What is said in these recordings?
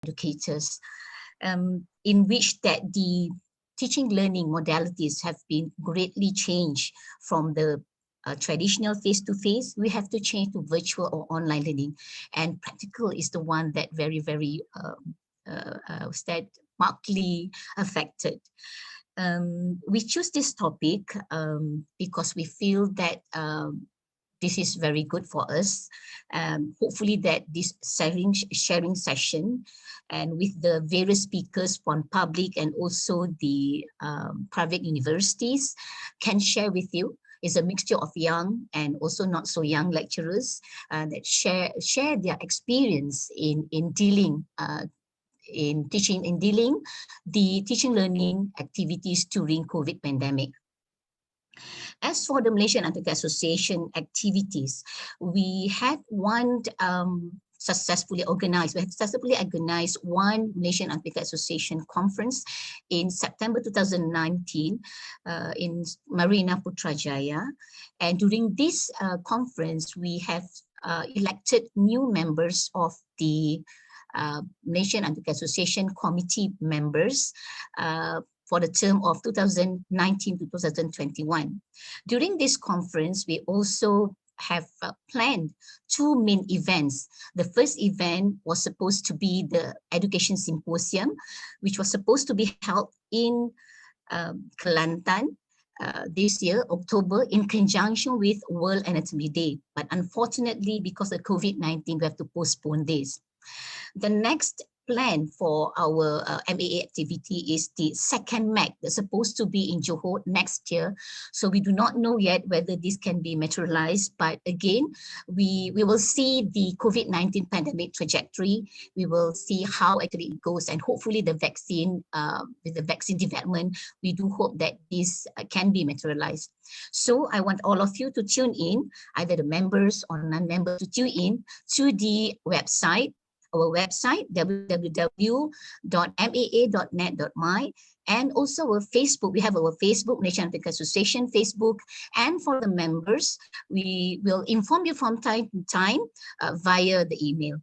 educators, in which that the teaching learning modalities have been greatly changed from the traditional face-to-face. We have to change to virtual or online learning, and practical is the one that very markedly affected. We choose this topic because we feel that this is very good for us. Hopefully that this sharing session and with the various speakers from public and also the private universities can share with you. Is a mixture of young and also not so young lecturers that share their experience in dealing the teaching learning activities during COVID pandemic. As for the Malaysian Anatomical Association activities, we had one successfully organized one Malaysian Anatomical Association conference in September 2019 in Marina Putrajaya. And during this conference, we have elected new members of the Malaysian Anatomical Association committee members for the term of 2019 to 2021. During this conference, we also have planned two main events. The first event was supposed to be the Education Symposium, which was supposed to be held in Kelantan this year, October, in conjunction with World Anatomy Day. But unfortunately, because of COVID-19, we have to postpone this. The next plan for our MAA activity is the second Mech that's supposed to be in Johor next year. So we do not know yet whether this can be materialized, but again, we will see the COVID-19 pandemic trajectory. We will see how actually it goes, and hopefully the vaccine, with the vaccine development, we do hope that this can be materialized. So I want all of you to tune in, either the members or non-members, to tune in to the website, our website, www.maa.net.my, and also our Facebook. We have our Facebook, Malaysian Anatomical Association Facebook, and for the members, we will inform you from time to time via the email.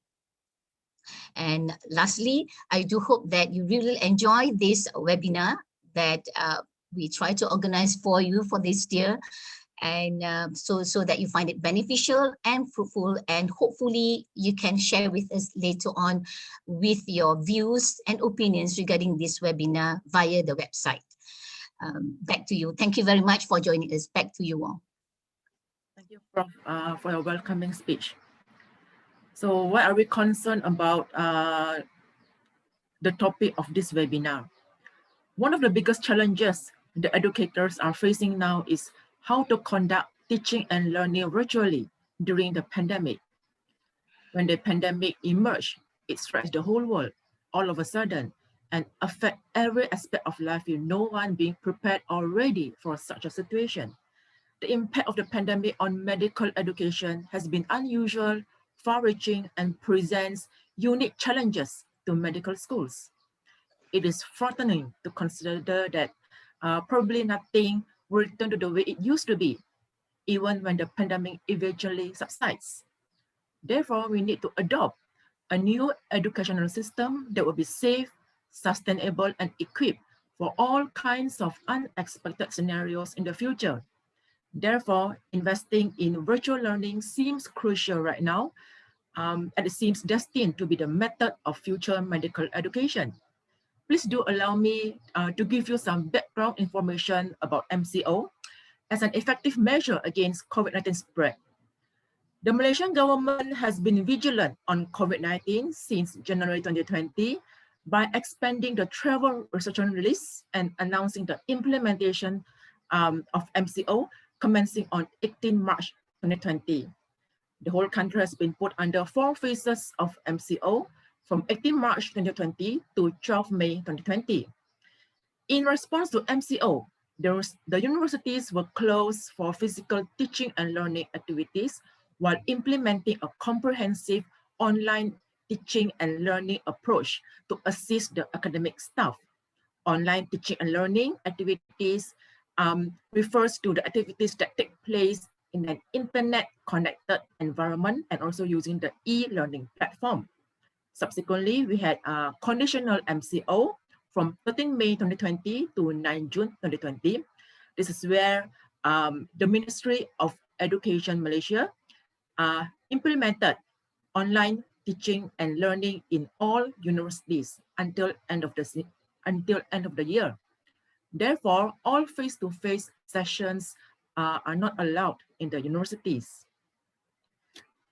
And lastly, I do hope that you really enjoy this webinar that we try to organize for you for this year. And so that you find it beneficial and fruitful, and hopefully you can share with us later on with your views and opinions regarding this webinar via the website. Back to you. Thank you very much for joining us. Back to you all. Thank you, Prof, for your welcoming speech. So why are we concerned about the topic of this webinar? One of the biggest challenges the educators are facing now is how to conduct teaching and learning virtually during the pandemic. When the pandemic emerged, it stretched the whole world all of a sudden and affect every aspect of life with no one being prepared or ready for such a situation. The impact of the pandemic on medical education has been unusual, far-reaching, and presents unique challenges to medical schools. It is frightening to consider that probably nothing will return to the way it used to be, even when the pandemic eventually subsides. Therefore, we need to adopt a new educational system that will be safe, sustainable, and equipped for all kinds of unexpected scenarios in the future. Therefore, investing in virtual learning seems crucial right now, and it seems destined to be the method of future medical education. Please do allow me to give you some background information about MCO as an effective measure against COVID-19 spread. The Malaysian government has been vigilant on COVID-19 since January 2020 by expanding the travel restriction list and announcing the implementation of MCO commencing on 18 March 2020. The whole country has been put under 4 phases of MCO from 18 March 2020 to 12 May 2020. In response to MCO, the universities were closed for physical teaching and learning activities while implementing a comprehensive online teaching and learning approach to assist the academic staff. Online teaching and learning activities refers to the activities that take place in an internet-connected environment and also using the e-learning platform. Subsequently, we had a conditional MCO from 13 May 2020 to 9 June 2020. This is where the Ministry of Education Malaysia implemented online teaching and learning in all universities until end of the year. Therefore, all face-to-face sessions are not allowed in the universities.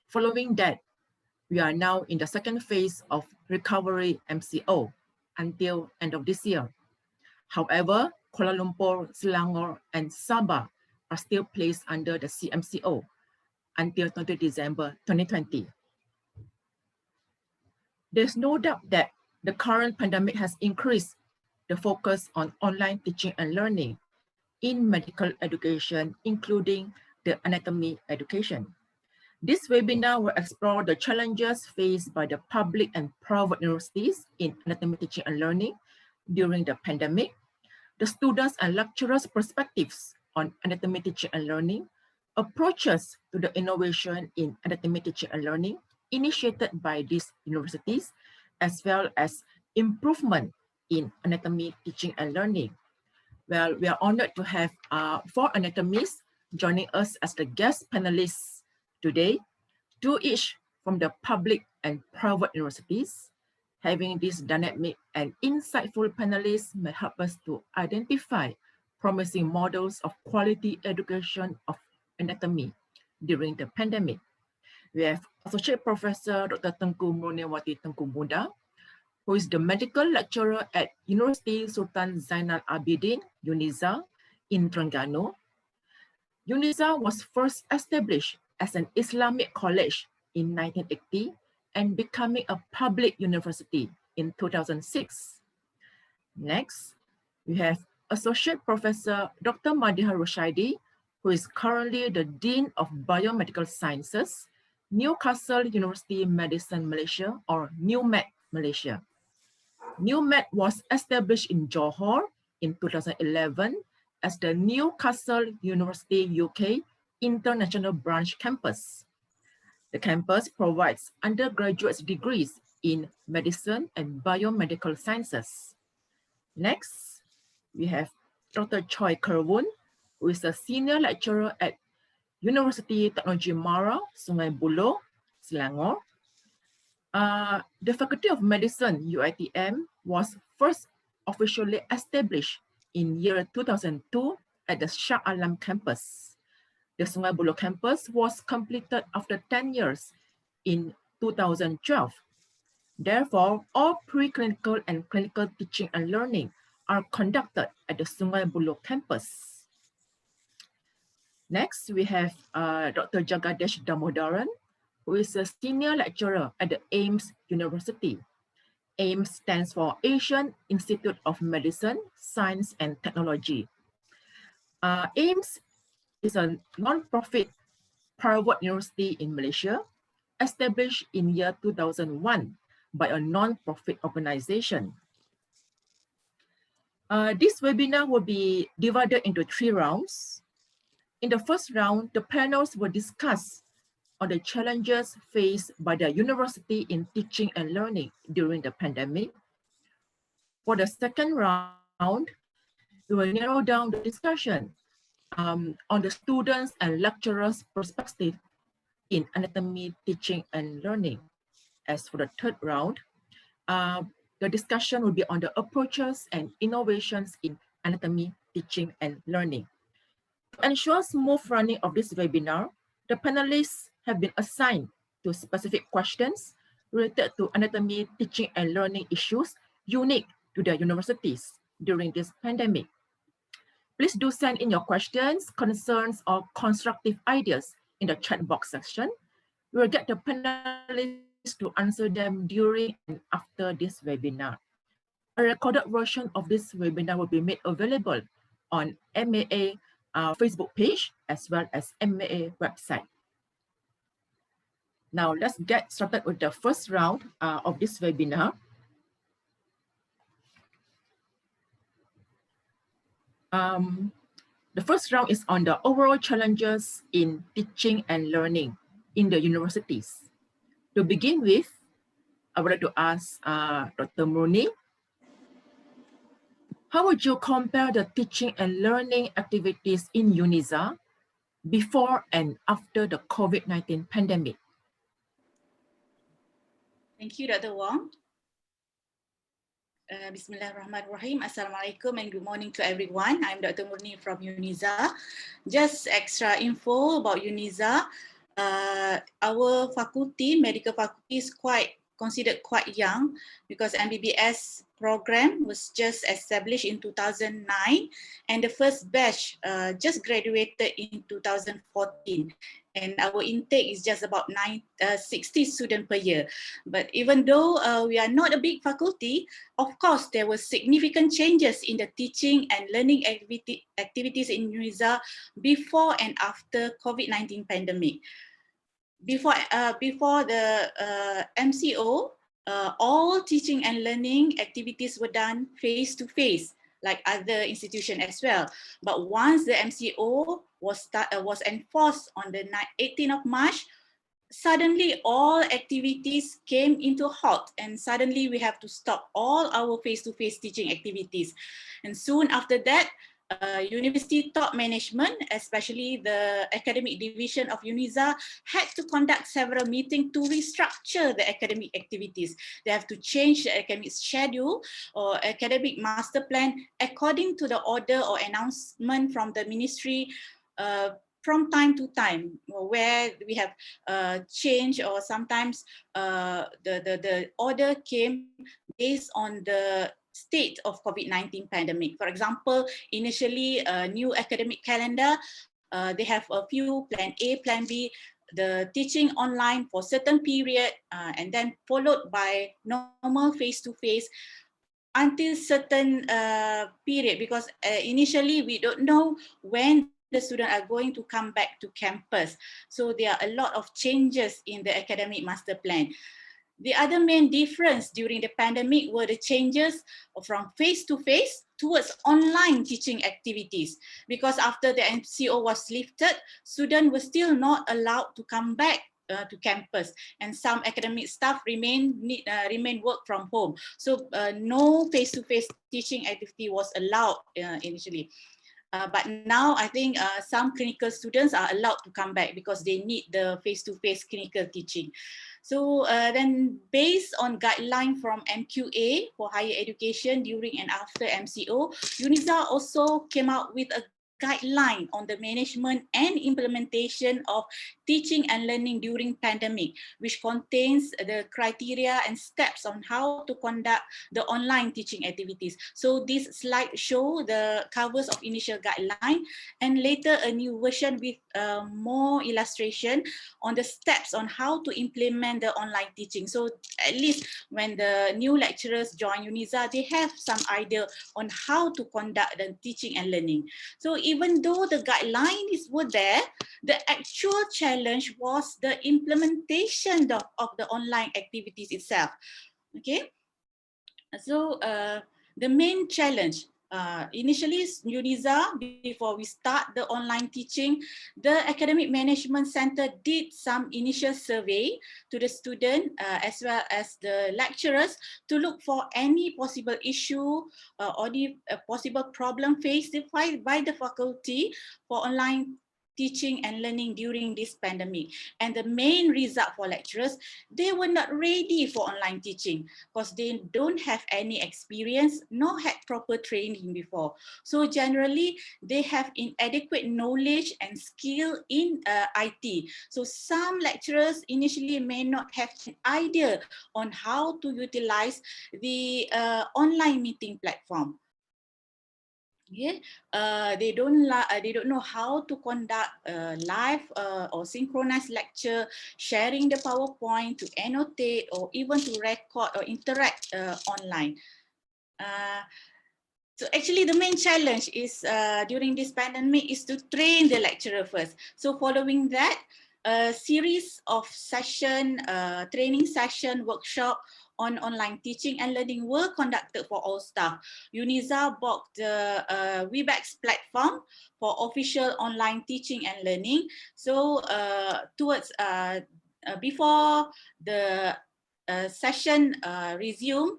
Following that, we are now in the second phase of recovery MCO until end of this year. However, Kuala Lumpur, Selangor, and Sabah are still placed under the CMCO until 20 December 2020. There's no doubt that the current pandemic has increased the focus on online teaching and learning in medical education, including the anatomy education. This webinar will explore the challenges faced by the public and private universities in anatomy teaching and learning during the pandemic, the students and lecturers' perspectives on anatomy teaching and learning, approaches to the innovation in anatomy teaching and learning initiated by these universities, as well as improvement in anatomy teaching and learning. Well, we are honored to have 4 anatomists joining us as the guest panelists today, 2 each from the public and private universities. Having these dynamic and insightful panelists may help us to identify promising models of quality education of anatomy during the pandemic. We have Associate Professor Dr. Tengku Murniwati Tengku Muda, who is the medical lecturer at Universiti Sultan Zainal Abidin, UNIZA, in Terengganu. UNIZA was first established as an Islamic college in 1980 and becoming a public university in 2006. Next, we have Associate Professor Dr. Madihah Rushaidhi, who is currently the Dean of Biomedical Sciences, Newcastle University Medicine Malaysia, or NUMED Malaysia. NUMED was established in Johor in 2011 as the Newcastle University UK International Branch Campus. The campus provides undergraduate degrees in medicine and biomedical sciences. Next, we have Dr. Choy, who is a senior lecturer at Universiti Teknologi Mara, Sungai Buloh, Selangor. The Faculty of Medicine, UITM, was first officially established in year 2002 at the Shah Alam campus. The Sungai Buloh campus was completed after 10 years in 2012. Therefore, all preclinical and clinical teaching and learning are conducted at the Sungai Buloh campus. Next, we have Dr. Jagadeesh Dhamodharan, who is a senior lecturer at the AIMST University. AIMST stands for Asian Institute of Medicine, Science and Technology. AIMST is a non-profit private university in Malaysia, established in year 2001 by a non-profit organization. This webinar will be divided into 3 rounds. In the first round, the panels will discuss on the challenges faced by the university in teaching and learning during the pandemic. For the second round, we will narrow down the discussion on the students and lecturers' perspective in anatomy teaching and learning. As for the third round, the discussion will be on the approaches and innovations in anatomy teaching and learning. To ensure smooth running of this webinar, the panelists have been assigned to specific questions related to anatomy teaching and learning issues unique to their universities during this pandemic. Please do send in your questions, concerns, or constructive ideas in the chat box section. We will get the panelists to answer them during and after this webinar. A recorded version of this webinar will be made available on MAA Facebook page as well as MAA website. Now let's get started with the first round of this webinar. The first round is on the overall challenges in teaching and learning in the universities. To begin with, I would like to ask Dr. Murni, how would you compare the teaching and learning activities in UNISA before and after the COVID-19 pandemic? Thank you, Dr. Wong. Bismillahirrahmanirrahim. Assalamualaikum and good morning to everyone. I'm Dr. Murni from UNISA. Just extra info about UNISA. Our faculty, medical faculty, is considered quite young because MBBS program was just established in 2009 and the first batch just graduated in 2014. And our intake is just about 60 students per year. But even though we are not a big faculty, of course, there were significant changes in the teaching and learning activities in UNISA before and after COVID-19 pandemic. Before the MCO, all teaching and learning activities were done face-to-face, like other institutions as well. But once the MCO was enforced on the 18th of March, suddenly all activities came into halt and suddenly we have to stop all our face-to-face teaching activities. And soon after that, University top management, especially the academic division of UNISA, had to conduct several meetings to restructure the academic activities. They have to change the academic schedule or academic master plan according to the order or announcement from the ministry from time to time, where we have changed, or sometimes the order came based on the state of COVID-19 pandemic. For example, initially a new academic calendar, they have a few plan A, plan B, the teaching online for certain period, and then followed by normal face-to-face until certain period, because initially we don't know when the students are going to come back to campus. So there are a lot of changes in the academic master plan. The other main difference during the pandemic were the changes from face-to-face towards online teaching activities. Because after the MCO was lifted, students were still not allowed to come back to campus, and some academic staff remain work from home. So no face-to-face teaching activity was allowed initially. But now I think some clinical students are allowed to come back because they need the face-to-face clinical teaching. So then based on guideline from MQA for higher education during and after MCO, UNISA also came out with a guideline on the management and implementation of teaching and learning during pandemic, which contains the criteria and steps on how to conduct the online teaching activities. So this slide show the covers of initial guideline and later a new version with more illustration on the steps on how to implement the online teaching. So at least when the new lecturers join UNISA, they have some idea on how to conduct the teaching and learning. So even though the guidelines were there, the actual challenge was the implementation of the online activities itself. Okay, so the main challenge, initially UNISA, before we start the online teaching, the Academic Management Center did some initial survey to the student as well as the lecturers to look for any possible issue or the possible problem faced by the faculty for online teaching and learning during this pandemic. And the main result for lecturers, they were not ready for online teaching because they don't have any experience nor had proper training before. So generally, they have inadequate knowledge and skill in IT. So some lecturers initially may not have an idea on how to utilize the online meeting platform. Yeah, they don't know how to conduct live or synchronized lecture, sharing the PowerPoint, to annotate, or even to record or interact online. So actually the main challenge is during this pandemic is to train the lecturer first. So following that, a series of training session, workshop on online teaching and learning were conducted for all staff. UNISA bought the Webex platform for official online teaching and learning. So before the session resume,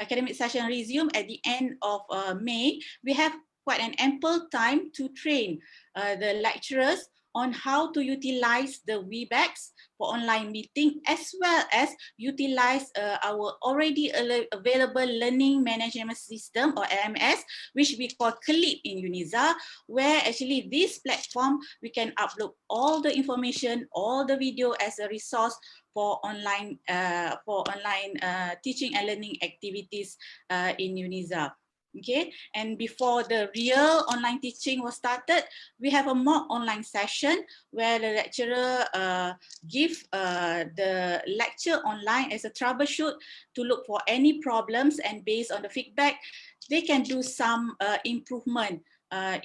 academic session resume at the end of May, we have quite an ample time to train the lecturers on how to utilize the Webex for online meeting, as well as utilize our already available learning management system, or AIMST, which we call CLIP in UNIZA, where actually this platform, we can upload all the information, all the video as a resource for online teaching and learning activities in UNIZA. Okay, and before the real online teaching was started, we have a mock online session where the lecturer give the lecture online as a troubleshoot to look for any problems, and based on the feedback, they can do some improvement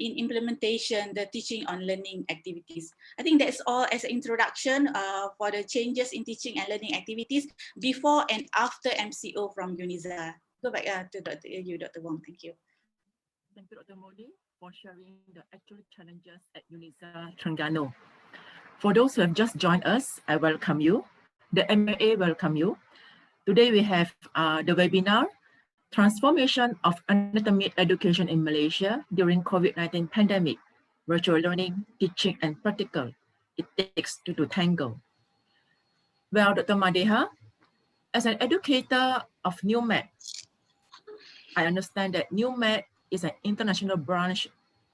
in implementation, the teaching on learning activities. I think that's all as an introduction for the changes in teaching and learning activities before and after MCO from UNIZA. Go back to Dr. Wong. Thank you. Thank you, Dr. Modi, for sharing the actual challenges at UNIZA Terengganu. For those who have just joined us, I welcome you. The MAA welcome you. Today we have the webinar, Transformation of Anatomy Education in Malaysia during COVID-19 pandemic, Virtual Learning, Teaching and Practical. It takes two to tango. Well, Dr. Madihah, as an educator of Mech, I understand that Mech is an international branch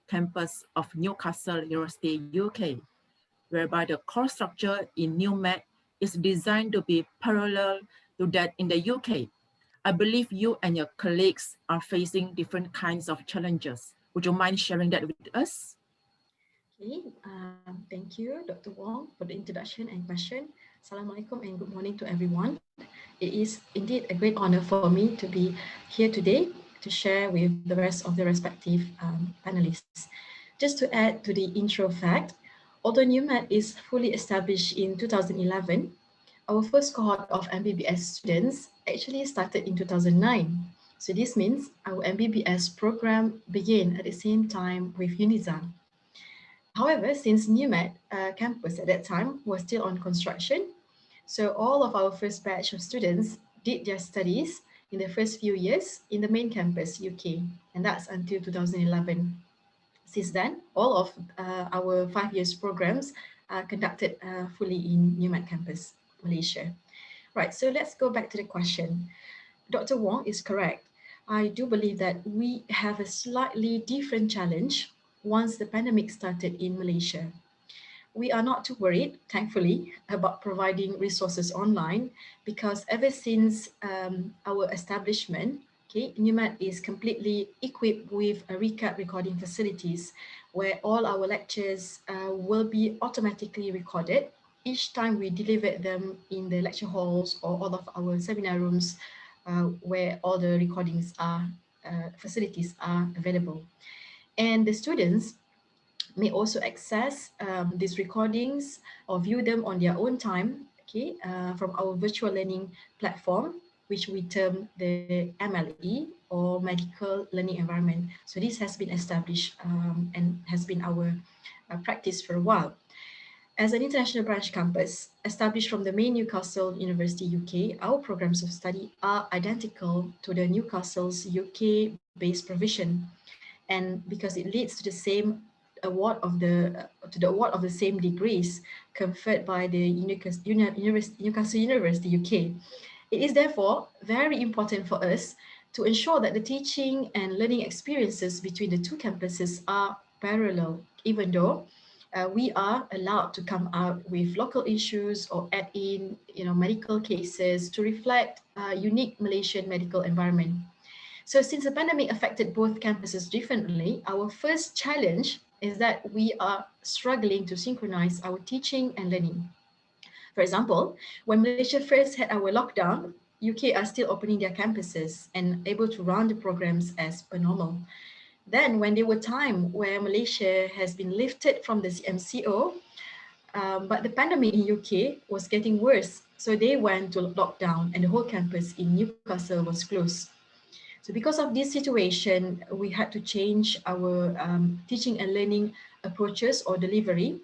campus of Newcastle University, UK, whereby the course structure in Mech is designed to be parallel to that in the UK. I believe you and your colleagues are facing different kinds of challenges. Would you mind sharing that with us? Okay, thank you, Dr. Wong, for the introduction and question. Assalamualaikum and good morning to everyone. It is indeed a great honor for me to be here today to share with the rest of the respective panelists. Just to add to the intro fact, although Mech is fully established in 2011, our first cohort of MBBS students actually started in 2009. So this means our MBBS program began at the same time with UNIZA. However, since Mech campus at that time was still on construction, so all of our first batch of students did their studies in the first few years in the main campus, UK, and that's until 2011. Since then, all of our 5 years programs are conducted fully in Mech campus, Malaysia. Right, so let's go back to the question. Dr. Wong is correct. I do believe that we have a slightly different challenge once the pandemic started in Malaysia. We are not too worried, thankfully, about providing resources online, because ever since our establishment, Mech is completely equipped with a recap recording facilities where all our lectures will be automatically recorded each time we deliver them in the lecture halls or all of our seminar rooms where all the recordings are, facilities are available. And the students may also access these recordings or view them on their own time, from our virtual learning platform, which we term the MLE, or Medical Learning Environment. So this has been established and has been our practice for a while. As an international branch campus established from the main Newcastle University, UK, our programs of study are identical to the Newcastle's UK-based provision. And because it leads to the same award of the same degrees conferred by the Newcastle University, UK. It is therefore very important for us to ensure that the teaching and learning experiences between the two campuses are parallel, even though we are allowed to come out with local issues or add in medical cases to reflect a unique Malaysian medical environment. So since the pandemic affected both campuses differently, our first challenge is that we are struggling to synchronize our teaching and learning. For example, when Malaysia first had our lockdown, UK are still opening their campuses and able to run the programs as per normal. Then when there were times where Malaysia has been lifted from the MCO, but the pandemic in UK was getting worse. So they went to lockdown and the whole campus in Newcastle was closed. So because of this situation, we had to change our teaching and learning approaches or delivery.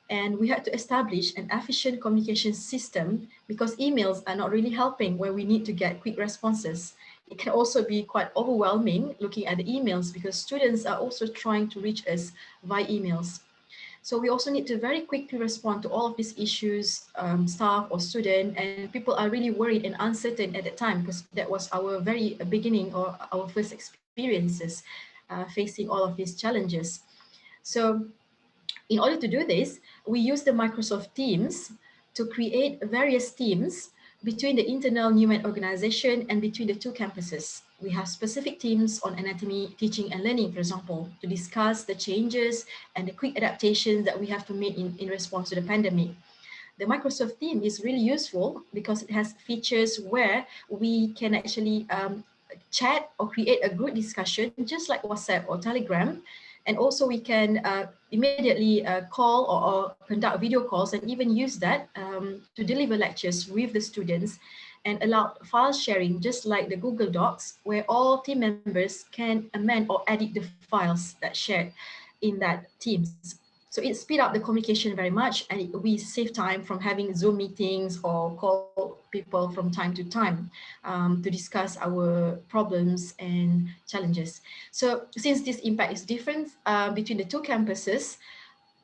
And we had to establish an efficient communication system because emails are not really helping when we need to get quick responses. It can also be quite overwhelming looking at the emails because students are also trying to reach us via emails. So we also need to very quickly respond to all of these issues, staff or student, and people are really worried and uncertain at that time because that was our very beginning or our first experiences facing all of these challenges. So in order to do this, we use the Microsoft Teams to create various teams between the internal NUMED organization and between the two campuses. We have specific teams on anatomy, teaching and learning, for example, to discuss the changes and the quick adaptations that we have to make in response to the pandemic. The Microsoft team is really useful because it has features where we can actually chat or create a group discussion, just like WhatsApp or Telegram. And also we can immediately call or conduct video calls and even use that to deliver lectures with the students and allow file sharing, just like the Google Docs, where all team members can amend or edit the files that shared in that Teams. So it speed up the communication very much, and we save time from having Zoom meetings or call people from time to time to discuss our problems and challenges. So since this impact is different between the two campuses,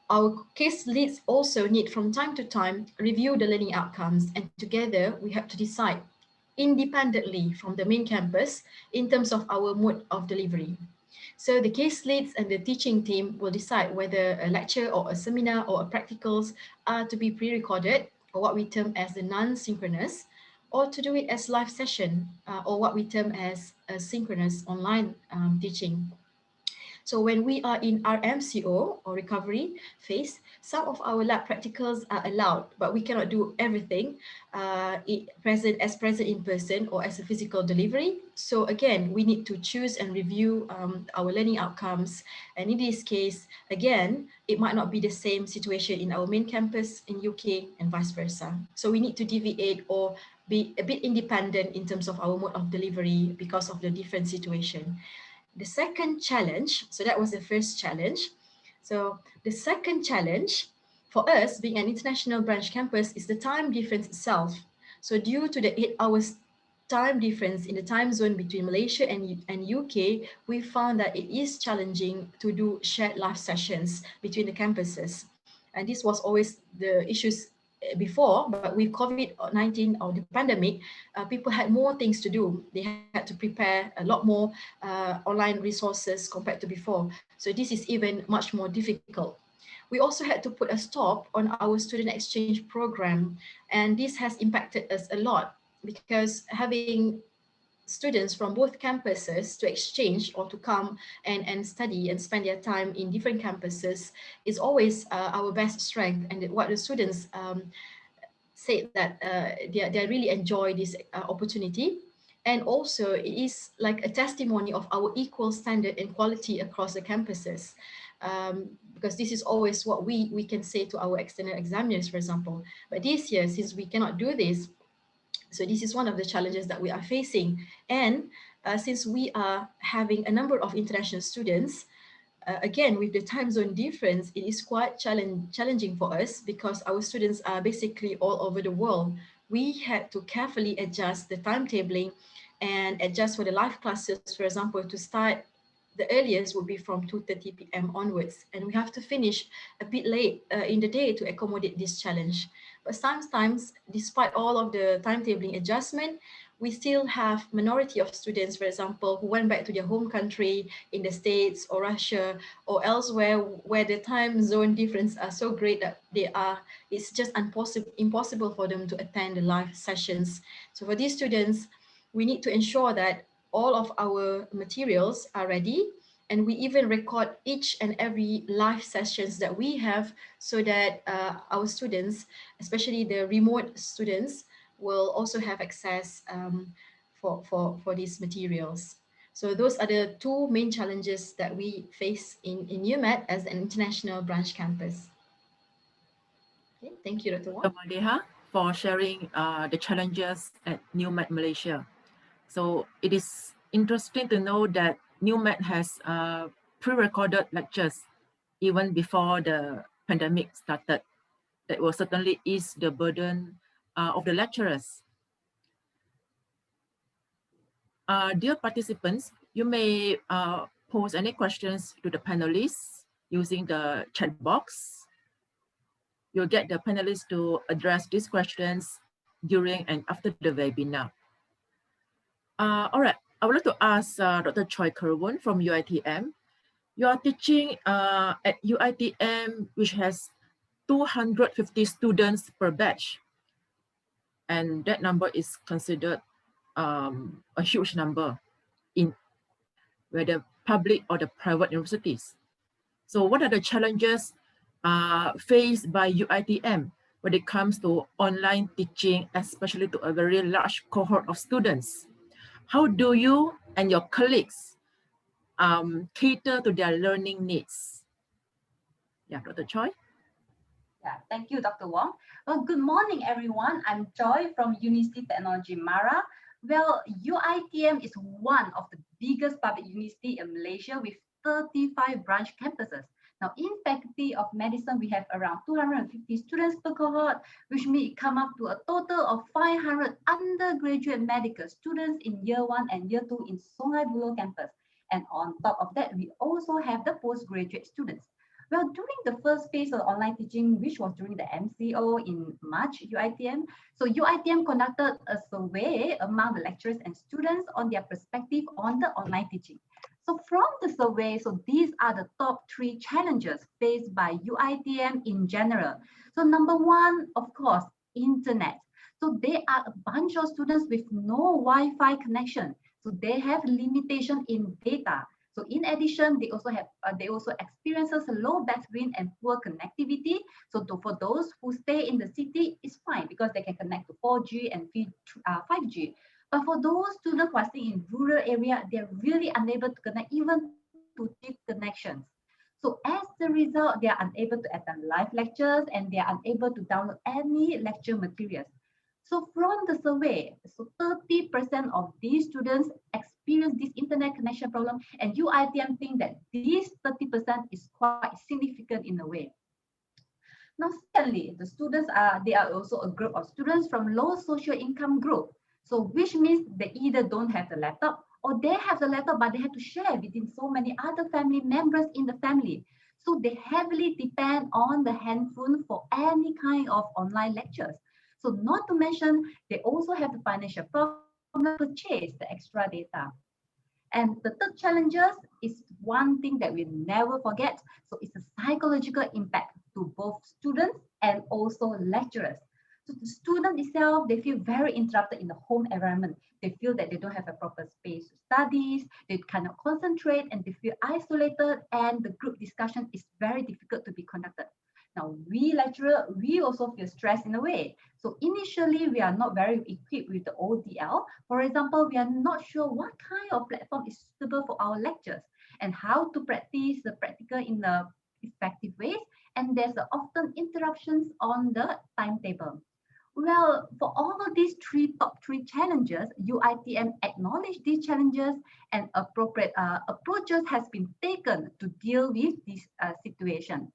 our case leads also need from time to time review the learning outcomes, and together we have to decide independently from the main campus in terms of our mode of delivery. So the case leads and the teaching team will decide whether a lecture or a seminar or a practicals are to be pre-recorded, or what we term as the non-synchronous, or to do it as live session, or what we term as a synchronous online teaching. So when we are in our MCO or recovery phase, some of our lab practicals are allowed, but we cannot do everything present in person or as a physical delivery. So again, we need to choose and review our learning outcomes. And in this case, again, it might not be the same situation in our main campus in UK and vice versa. So we need to deviate or be a bit independent in terms of our mode of delivery because of the different situation. The second challenge, so that was the first challenge. So the second challenge for us being an international branch campus is the time difference itself. So due to the 8 hours time difference in the time zone between Malaysia and UK, we found that it is challenging to do shared live sessions between the campuses. And this was always the issues before, but with COVID-19 or the pandemic, people had more things to do. They had to prepare a lot more online resources compared to before. So this is even much more difficult. We also had to put a stop on our student exchange program, and this has impacted us a lot because having students from both campuses to exchange or to come and study and spend their time in different campuses is always our best strength, and what the students say that they really enjoy this opportunity. And also it is like a testimony of our equal standard and quality across the campuses. Because this is always what we can say to our external examiners, for example. But this year, since we cannot do this, so this is one of the challenges that we are facing. And since we are having a number of international students, again, with the time zone difference, it is quite challenging for us because our students are basically all over the world. We had to carefully adjust the timetabling and adjust for the live classes, for example, to start the earliest would be from 2:30 p.m. onwards, and we have to finish a bit late in the day to accommodate this challenge. But sometimes, despite all of the timetabling adjustment, we still have minority of students, for example, who went back to their home country in the States or Russia or elsewhere where the time zone difference are so great that it's just impossible for them to attend the live sessions. So for these students, we need to ensure that all of our materials are ready, and we even record each and every live sessions that we have so that our students, especially the remote students, will also have access for these materials. So those are the two main challenges that we face in UMAD as an international branch campus. Okay, thank you, Dr. Wong. Madihah, for sharing the challenges at NUMED Malaysia. So it is interesting to know that NUMED has pre-recorded lectures even before the pandemic started. that will certainly ease the burden of the lecturers. Dear participants, you may pose any questions to the panelists using the chat box. You'll get the panelists to address these questions during and after the webinar. All right, I would like to ask Dr. Choy from UiTM. You are teaching at UiTM, which has 250 students per batch. And that number is considered a huge number in whether public or the private universities. So what are the challenges faced by UiTM when it comes to online teaching, especially to a very large cohort of students? How do you and your colleagues cater to their learning needs? Yeah, Dr. Choy. Yeah, thank you, Dr. Wong. Well, good morning, everyone. I'm Choy from Universiti Teknologi Mara. Well, UiTM is one of the biggest public university in Malaysia with 35 branch campuses. Now, in Faculty of Medicine, we have around 250 students per cohort, which may come up to a total of 500 undergraduate medical students in year 1 and year 2 in Sungai Buloh campus. And on top of that, we also have the postgraduate students. Well, during the first phase of online teaching, which was during the MCO in March, UiTM, so UiTM conducted a survey among the lecturers and students on their perspective on the online teaching. So from the survey, so these are the top 3 challenges faced by UiTM in general. So number 1, of course, internet. So there are a bunch of students with no Wi-Fi connection. So they have limitation in data. So in addition, they also experiences low battery and poor connectivity. So for those who stay in the city, it's fine because they can connect to 4G and 5G. But for those students who are staying in rural area, they're really unable to connect even to cheap connections. So as the result, they are unable to attend live lectures and they are unable to download any lecture materials. So from the survey, so 30% of these students experience this internet connection problem, and UiTM think that this 30% is quite significant in a way. Now, secondly, the students they are also a group of students from low social income group. So which means they either don't have the laptop or they have the laptop, but they have to share within so many other family members in the family. So they heavily depend on the handphone for any kind of online lectures. So not to mention, they also have the financial problem to purchase the extra data. And the third challenges is one thing that we never forget. So it's the psychological impact to both students and also lecturers. So the student itself, they feel very interrupted in the home environment. They feel that they don't have a proper space to study, they cannot concentrate, and they feel isolated, and the group discussion is very difficult to be conducted. Now, we lecturer, we also feel stressed in a way. So initially, we are not very equipped with the ODL. For example, we are not sure what kind of platform is suitable for our lectures and how to practice the practical in the effective ways. And there's often interruptions on the timetable. Well, for all of these top three challenges, UiTM acknowledged these challenges and appropriate approaches has been taken to deal with this situation.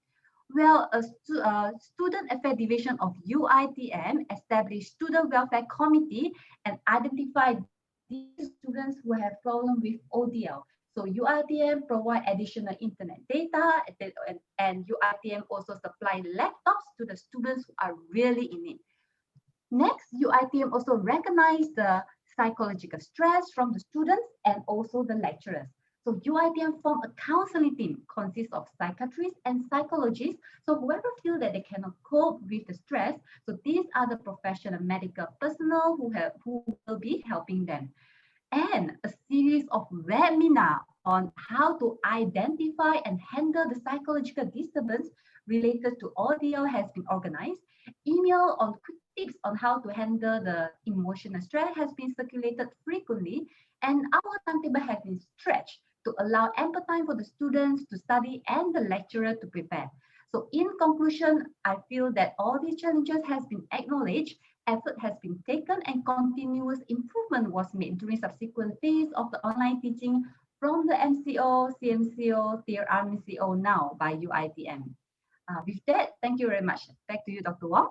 Well, a Student Affairs Division of UiTM established Student Welfare Committee and identified these students who have problems with ODL. So UiTM provide additional internet data and UiTM also supply laptops to the students who are really in need. Next, UiTM also recognized the psychological stress from the students and also the lecturers. So UiTM formed a counseling team consists of psychiatrists and psychologists. So whoever feel that they cannot cope with the stress, so these are the professional medical personnel who will be helping them. And a series of webinars on how to identify and handle the psychological disturbance related to ODL has been organized. Email on quick tips on how to handle the emotional stress has been circulated frequently, and our timetable has been stretched to allow ample time for the students to study and the lecturer to prepare. So in conclusion, I feel that all these challenges has been acknowledged, effort has been taken, and continuous improvement was made during subsequent phase of the online teaching from the MCO, CMCO, tier RMCO now by UiTM. With that, thank you very much. Back to you, Dr. Wong.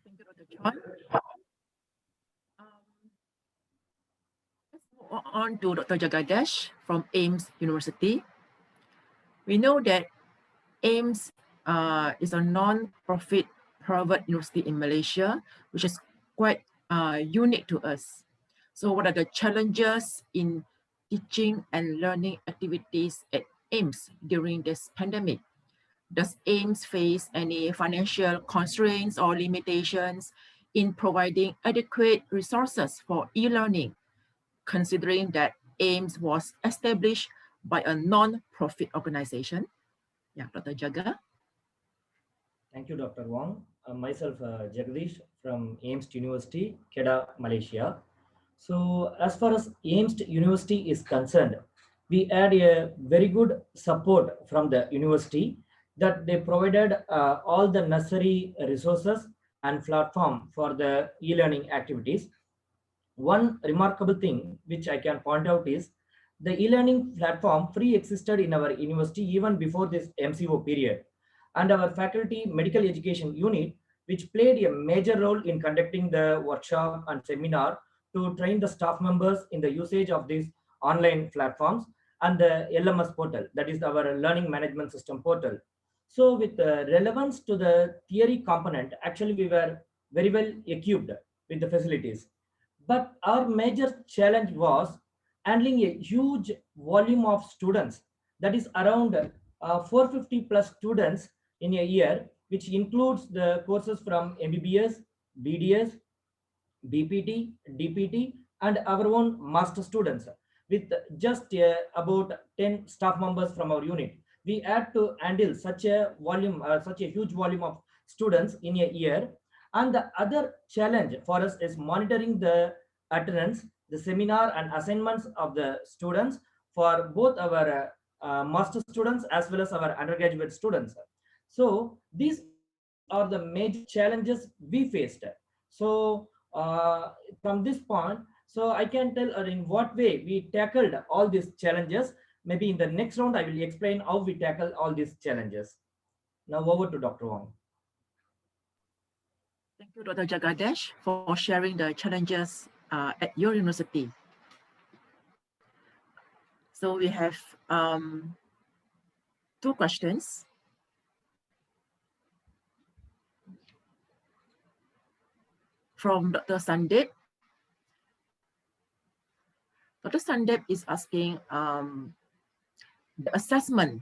Thank you, Dr. Choy. Let's move on to Dr. Jagadeesh from AIMST University. We know that AIMST is a non-profit private university in Malaysia, which is quite unique to us. So what are the challenges in teaching and learning activities at AIMST during this pandemic? Does AIMST face any financial constraints or limitations in providing adequate resources for e-learning, considering that AIMST was established by a non-profit organization? Yeah, Dr. Jaga. Thank you, Dr. Wong. Myself, Jagadeesh from AIMST University, Kedah, Malaysia. So as far as AIMST University is concerned, we had a very good support from the university that they provided all the necessary resources and platform for the e-learning activities. One remarkable thing which I can point out is the e-learning platform pre-existed in our university even before this MCO period. And our faculty medical education unit, which played a major role in conducting the workshop and seminar to train the staff members in the usage of these online platforms and the LMS portal, that is our learning management system portal. So with relevance to the theory component, actually we were very well equipped with the facilities. But our major challenge was handling a huge volume of students, that is around 450 plus students in a year, which includes the courses from MBBS, BDS, BPT, DPT, and our own master students. With just about 10 staff members from our unit, we had to handle such a volume, such a huge volume of students in a year. And the other challenge for us is monitoring the attendance, the seminar and assignments of the students for both our master students as well as our undergraduate students. So these are the major challenges we faced. So from this point, so I can tell in what way we tackled all these challenges. Maybe in the next round, I will explain how we tackle all these challenges. Now over to Dr. Wong. Thank you, Dr. Jagadeesh, for sharing the challenges at your university. So we have 2 questions. From Dr. Sandip. Dr. Sandip is asking the assessment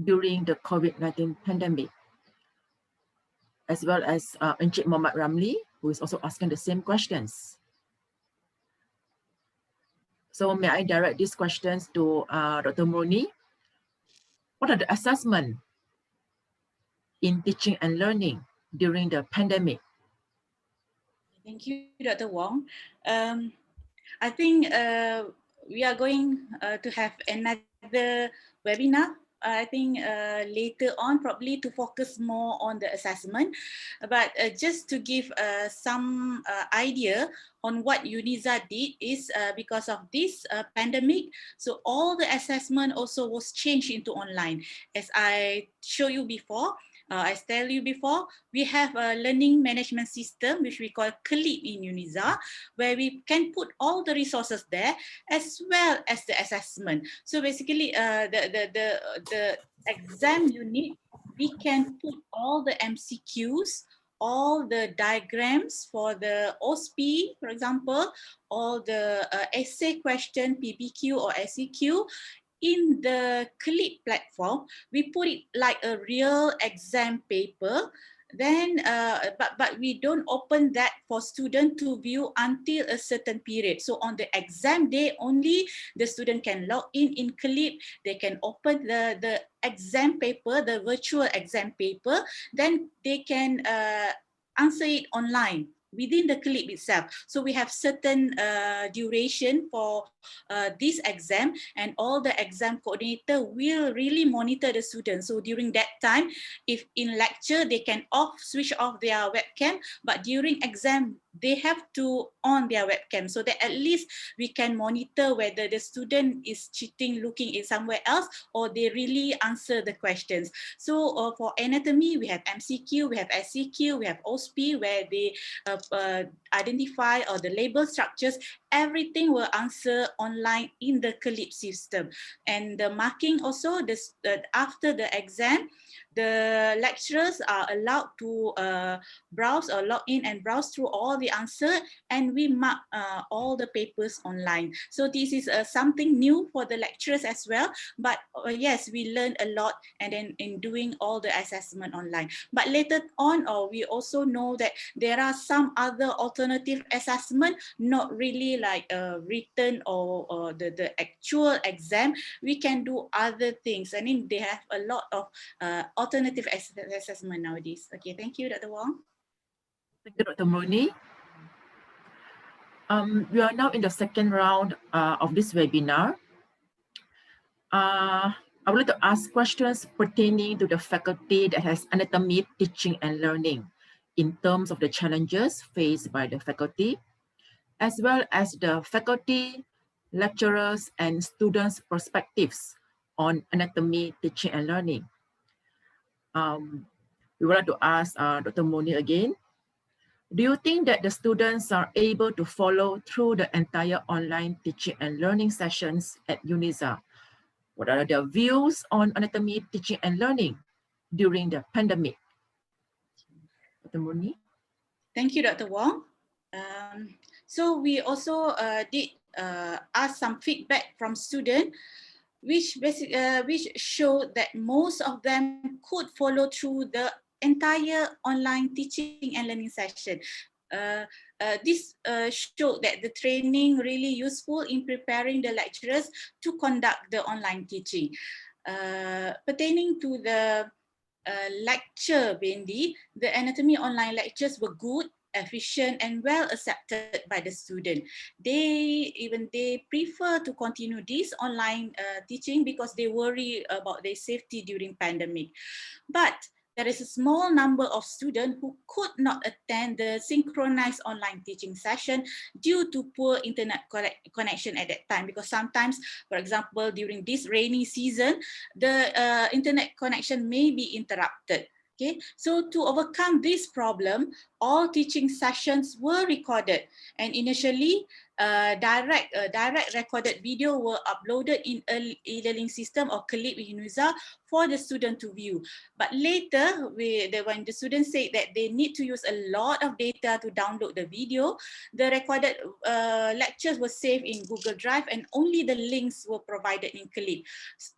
during the COVID-19 pandemic, as well as Encik Muhammad Ramli, who is also asking the same questions. So may I direct these questions to Dr. Murni? What are the assessment in teaching and learning during the pandemic? Thank you, Dr. Wong. I think we are going to have another webinar, I think later on, probably to focus more on the assessment. But just to give some idea on what UNIZA did is because of this pandemic, so all the assessment also was changed into online. As I show you before, I tell you before, we have a learning management system, which we call CLIP in UNIZA, where we can put all the resources there, as well as the assessment. So basically, the exam unit, we can put all the MCQs, all the diagrams for the OSP, for example, all the essay question, PPQ or SEQ, in the CLIP platform. We put it like a real exam paper. Then, but we don't open that for student to view until a certain period. So on the exam day only, the student can log in CLIP. They can open the exam paper, the virtual exam paper. Then they can answer it online within the CLIP itself. So we have certain duration for this exam, and all the exam coordinator will really monitor the students. So during that time, if in lecture, they can switch off their webcam, but during exam, they have to on their webcam so that at least we can monitor whether the student is cheating, looking in somewhere else, or they really answer the questions. So for anatomy, we have MCQ, we have SCQ, we have OSP, where they identify or the label structures. Everything will answer online in the CLIP system. And the marking also, this, after the exam, the lecturers are allowed to browse or log in and browse through all the answer, and we mark all the papers online. So this is something new for the lecturers as well. But yes, we learned a lot, and then in doing all the assessment online. But later on, we also know that there are some other alternative assessment, not really like written or the actual exam. We can do other things. I mean, they have a lot of alternative assessment nowadays. Okay, thank you, Dr. Wong. Thank you, Dr. Murni. We are now in the second round of this webinar. I would like to ask questions pertaining to the faculty that has anatomy teaching and learning in terms of the challenges faced by the faculty, as well as the faculty, lecturers, and students' perspectives on anatomy teaching and learning. We would like to ask Dr. Murni again. Do you think that the students are able to follow through the entire online teaching and learning sessions at UNIZA? What are their views on anatomy teaching and learning during the pandemic? Dr. Murni? Thank you, Dr. Wong. So we also did ask some feedback from students, which showed that most of them could follow through the entire online teaching and learning session. This showed that the training really useful in preparing the lecturers to conduct the online teaching. Pertaining to the lecture, Bendy, the anatomy online lectures were good, efficient, and well accepted by the student. They prefer to continue this online teaching because they worry about their safety during pandemic. But there is a small number of students who could not attend the synchronized online teaching session due to poor internet connection at that time, because sometimes, for example, during this rainy season, the internet connection may be interrupted. Okay, so to overcome this problem, all teaching sessions were recorded, and initially, direct recorded video were uploaded in an e-learning system or CLIP UNIZA for the student to view. But later, when the students said that they need to use a lot of data to download the video, the recorded lectures were saved in Google Drive, and only the links were provided in CLIP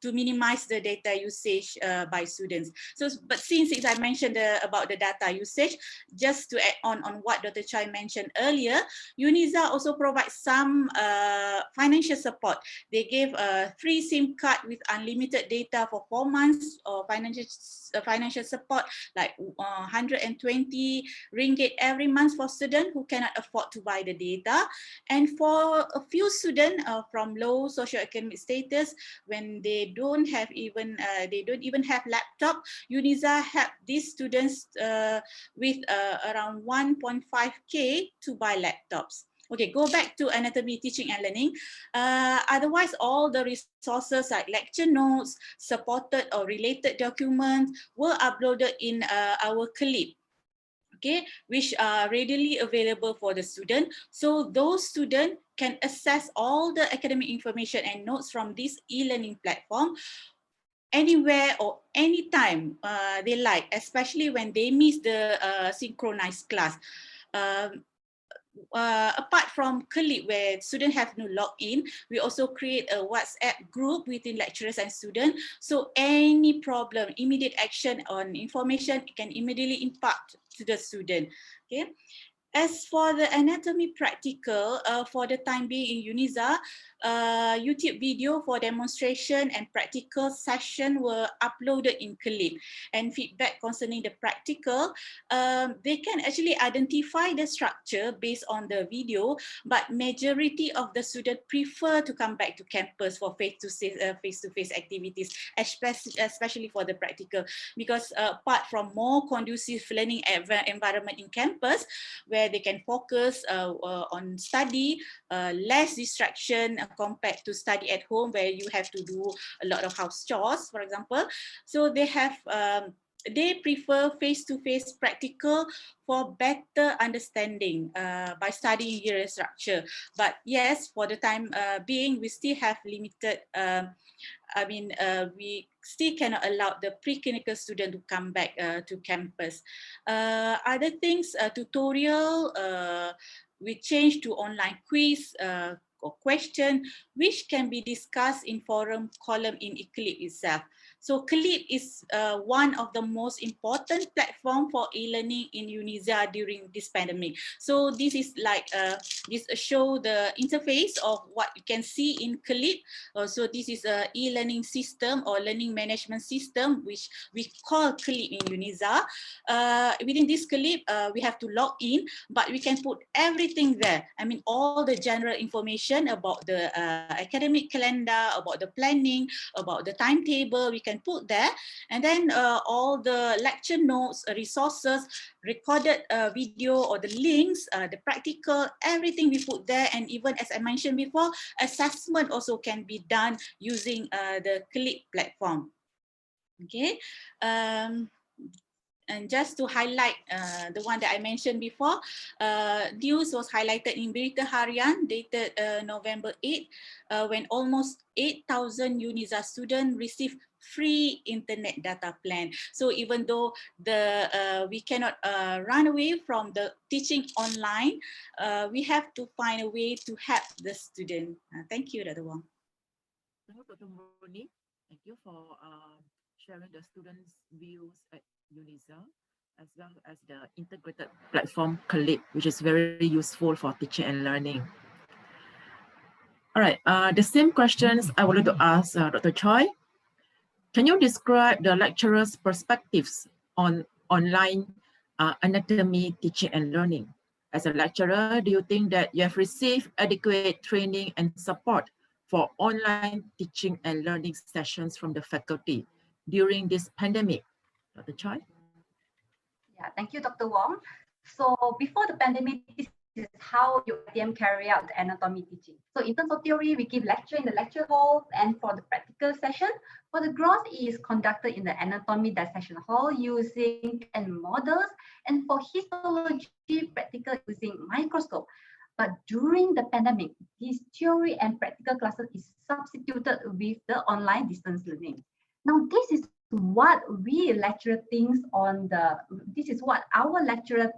to minimize the data usage by students. So, but since I mentioned about the data usage, just to add on what Dr. Choy mentioned earlier, UNIZA also provides some financial support. They gave a free SIM card with unlimited data for 4 months, or financial support like 120 ringgit every month for students who cannot afford to buy the data. And for a few students from low socioeconomic status, when they don't even have laptop, UNIZA helped these students with around 1.5K to buy laptops. Okay, go back to anatomy teaching and learning. Otherwise, all the resources like lecture notes, supported or related documents were uploaded in our CLIP, okay, which are readily available for the student. So those students can access all the academic information and notes from this e-learning platform anywhere or anytime they like, especially when they miss the synchronized class. Apart from CLIP, where students have no login, we also create a WhatsApp group within lecturers and students. So any problem, immediate action on information can immediately impact to the student. Okay. As for the anatomy practical, for the time being in UNIZA, YouTube video for demonstration and practical session were uploaded in CLIP. And feedback concerning the practical, they can actually identify the structure based on the video, but majority of the students prefer to come back to campus for face-to-face activities, especially for the practical, because apart from more conducive learning environment in campus, where where they can focus on study, less distraction compared to study at home where you have to do a lot of house chores, for example. So they have they prefer face-to-face practical for better understanding by studying year structure. But yes, for the time being, we still have limited, we still cannot allow the preclinical student to come back to campus. Other things, tutorial, we change to online quiz or question, which can be discussed in forum column in Eclipse itself. So Eclipse is one of the most important platform for e-learning in UNIZA during this pandemic. So this is like, this show the interface of what you can see in Eclipse. So this is a e-learning system or learning management system, which we call Eclipse in UNIZA. Within this Eclipse, we have to log in, but we can put everything there. I mean, all the general information about the academic calendar, about the planning, about the timetable, we can put there. And then all the lecture notes, resources, recorded video or the links, the practical, everything we put there. And even as I mentioned before, assessment also can be done using the Click platform. Okay. And just to highlight the one that I mentioned before, news was highlighted in Berita Harian dated November 8, when almost 8,000 UNIZA students received free internet data plan. So even though we cannot run away from the teaching online, we have to find a way to help the student. Thank you, Dr. Wong. Thank you, Dr. Murni. Thank you for sharing the students' views at UNIZA, as well as the integrated platform Collect, which is very useful for teaching and learning. All right, the same questions I wanted to ask Dr. Choy. Can you describe the lecturer's perspectives on online anatomy teaching and learning? As a lecturer, do you think that you have received adequate training and support for online teaching and learning sessions from the faculty during this pandemic? Dr. Choy? Yeah, thank you, Dr. Wong. So before the pandemic, this is how UITM carry out the anatomy teaching. So in terms of theory, we give lecture in the lecture hall, and for the practical session, for the gross is conducted in the anatomy dissection hall using and models, and for histology practical using microscope. But during the pandemic, this theory and practical classes is substituted with the online distance learning. Now, this is what we lecturer thinks on the, this is what our lecturer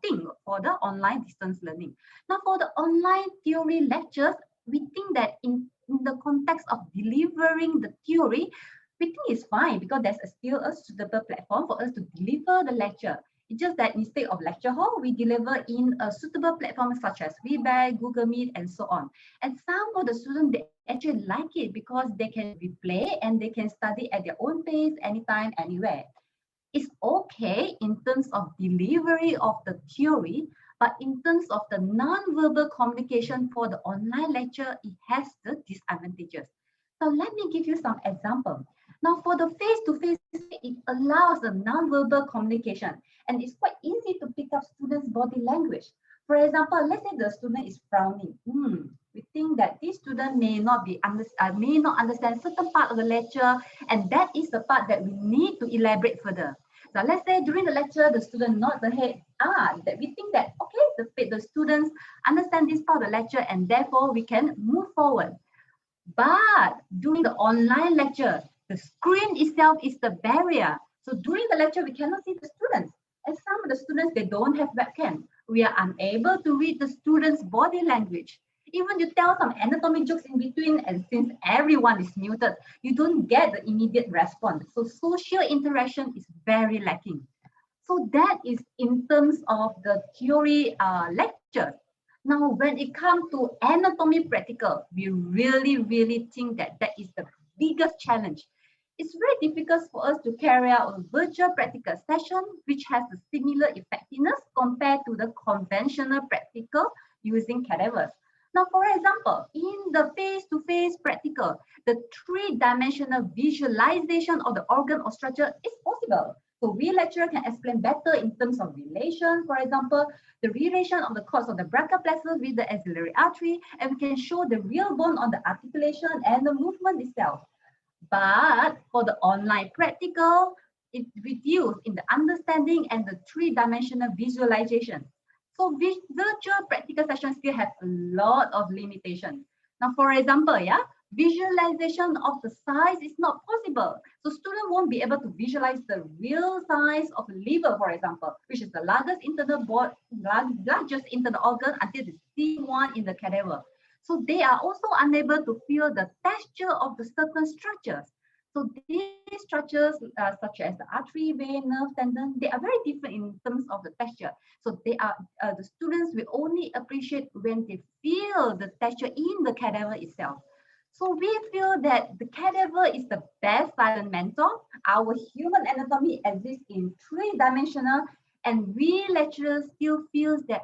think for the online distance learning. Now, for the online theory lectures, we think that in the context of delivering the theory, we think it's fine because there's still a suitable platform for us to deliver the lecture. It's just that instead of lecture hall, we deliver in a suitable platform such as Webex, Google Meet, and so on. And some of the students, they actually like it because they can replay and they can study at their own pace, anytime, anywhere. It's okay in terms of delivery of the theory, but in terms of the non-verbal communication for the online lecture, it has the disadvantages. So let me give you some examples. Now, for the face-to-face, it allows the non-verbal communication, and it's quite easy to pick up students' body language. For example, let's say the student is frowning. We think that this student may not understand certain part of the lecture, and that is the part that we need to elaborate further. So let's say during the lecture, the student nods the head. That we think that okay, the students understand this part of the lecture, and therefore we can move forward. But during the online lecture, the screen itself is the barrier. So during the lecture, we cannot see the students. And some of the students, they don't have webcam. We are unable to read the students' body language. Even you tell some anatomy jokes in between, and since everyone is muted, you don't get the immediate response. So social interaction is very lacking. So that is in terms of the theory lecture. Now, when it comes to anatomy practical, we really think that that is the biggest challenge. It's very difficult for us to carry out a virtual practical session, which has a similar effectiveness compared to the conventional practical using cadavers. Now, for example, in the face-to-face practical, the three-dimensional visualization of the organ or structure is possible. So we lecturer can explain better in terms of relation, for example, the relation of the cords of the brachial with the axillary artery, and we can show the real bone on the articulation and the movement itself. But for the online practical, it reduces in the understanding and the three-dimensional visualization. So virtual practical sessions still have a lot of limitations. Now, for example, visualization of the size is not possible. So students won't be able to visualize the real size of the liver, for example, which is the largest internal organ until the C1 in the cadaver. So they are also unable to feel the texture of the certain structures. So these structures, such as the artery, vein, nerve, tendon, they are very different in terms of the texture. So they are the students will only appreciate when they feel the texture in the cadaver itself. So we feel that the cadaver is the best silent mentor. Our human anatomy exists in three-dimensional, and we lecturers still feel that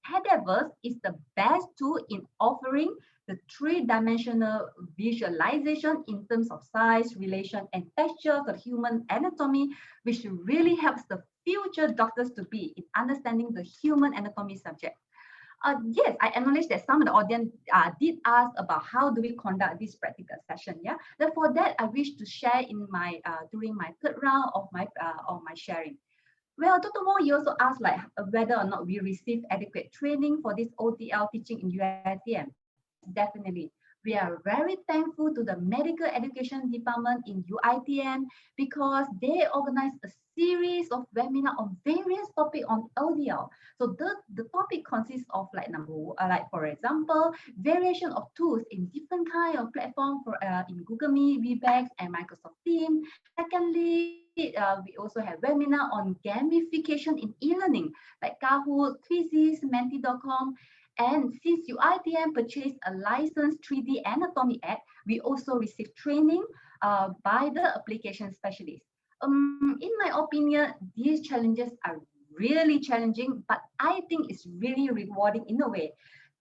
cadavers is the best tool in offering the three-dimensional visualization in terms of size, relation, and texture of the human anatomy, which really helps the future doctors to be in understanding the human anatomy subject. Yes, I acknowledge that some of the audience did ask about how do we conduct this practical session. Yeah, therefore that I wish to share in my during my third round of my sharing. Well, Dr. Wong, you also asked like whether or not we receive adequate training for this OTL teaching in UITM. Definitely. We are very thankful to the medical education department in UITM because they organize a series of webinars on various topics on ODL. So the topic consists of like for example, variation of tools in different kind of platform for in Google Meet, Webex, and Microsoft Teams. Secondly, we also have webinar on gamification in e-learning like Kahoot, Quizzes, Menti.com. And since UITM purchased a licensed 3D anatomy app, we also received training by the application specialist. In my opinion, these challenges are really challenging, but I think it's really rewarding in a way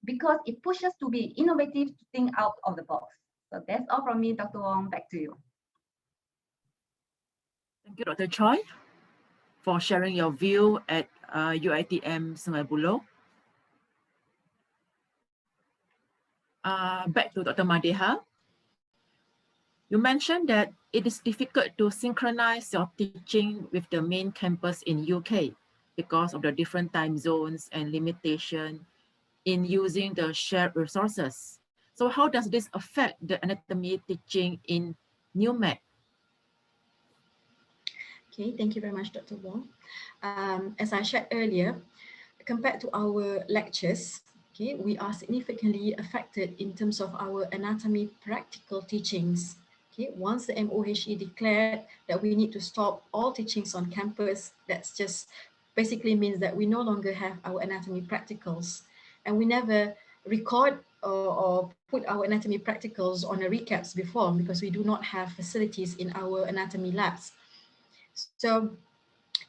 because it pushes us to be innovative, to think out of the box. So that's all from me, Dr. Wong. Back to you. Thank you, Dr. Choy, for sharing your view at UITM Sungai Buloh. Back to Dr. Madihah. You mentioned that it is difficult to synchronize your teaching with the main campus in UK because of the different time zones and limitation in using the shared resources. So how does this affect the anatomy teaching in New Mech? Okay, thank you very much, Dr. Wong. As I shared earlier, compared to our lectures, okay, we are significantly affected in terms of our anatomy practical teachings. Okay, once the MOHE declared that we need to stop all teachings on campus, that's just basically means that we no longer have our anatomy practicals, and we never record or put our anatomy practicals on the recaps before because we do not have facilities in our anatomy labs. So,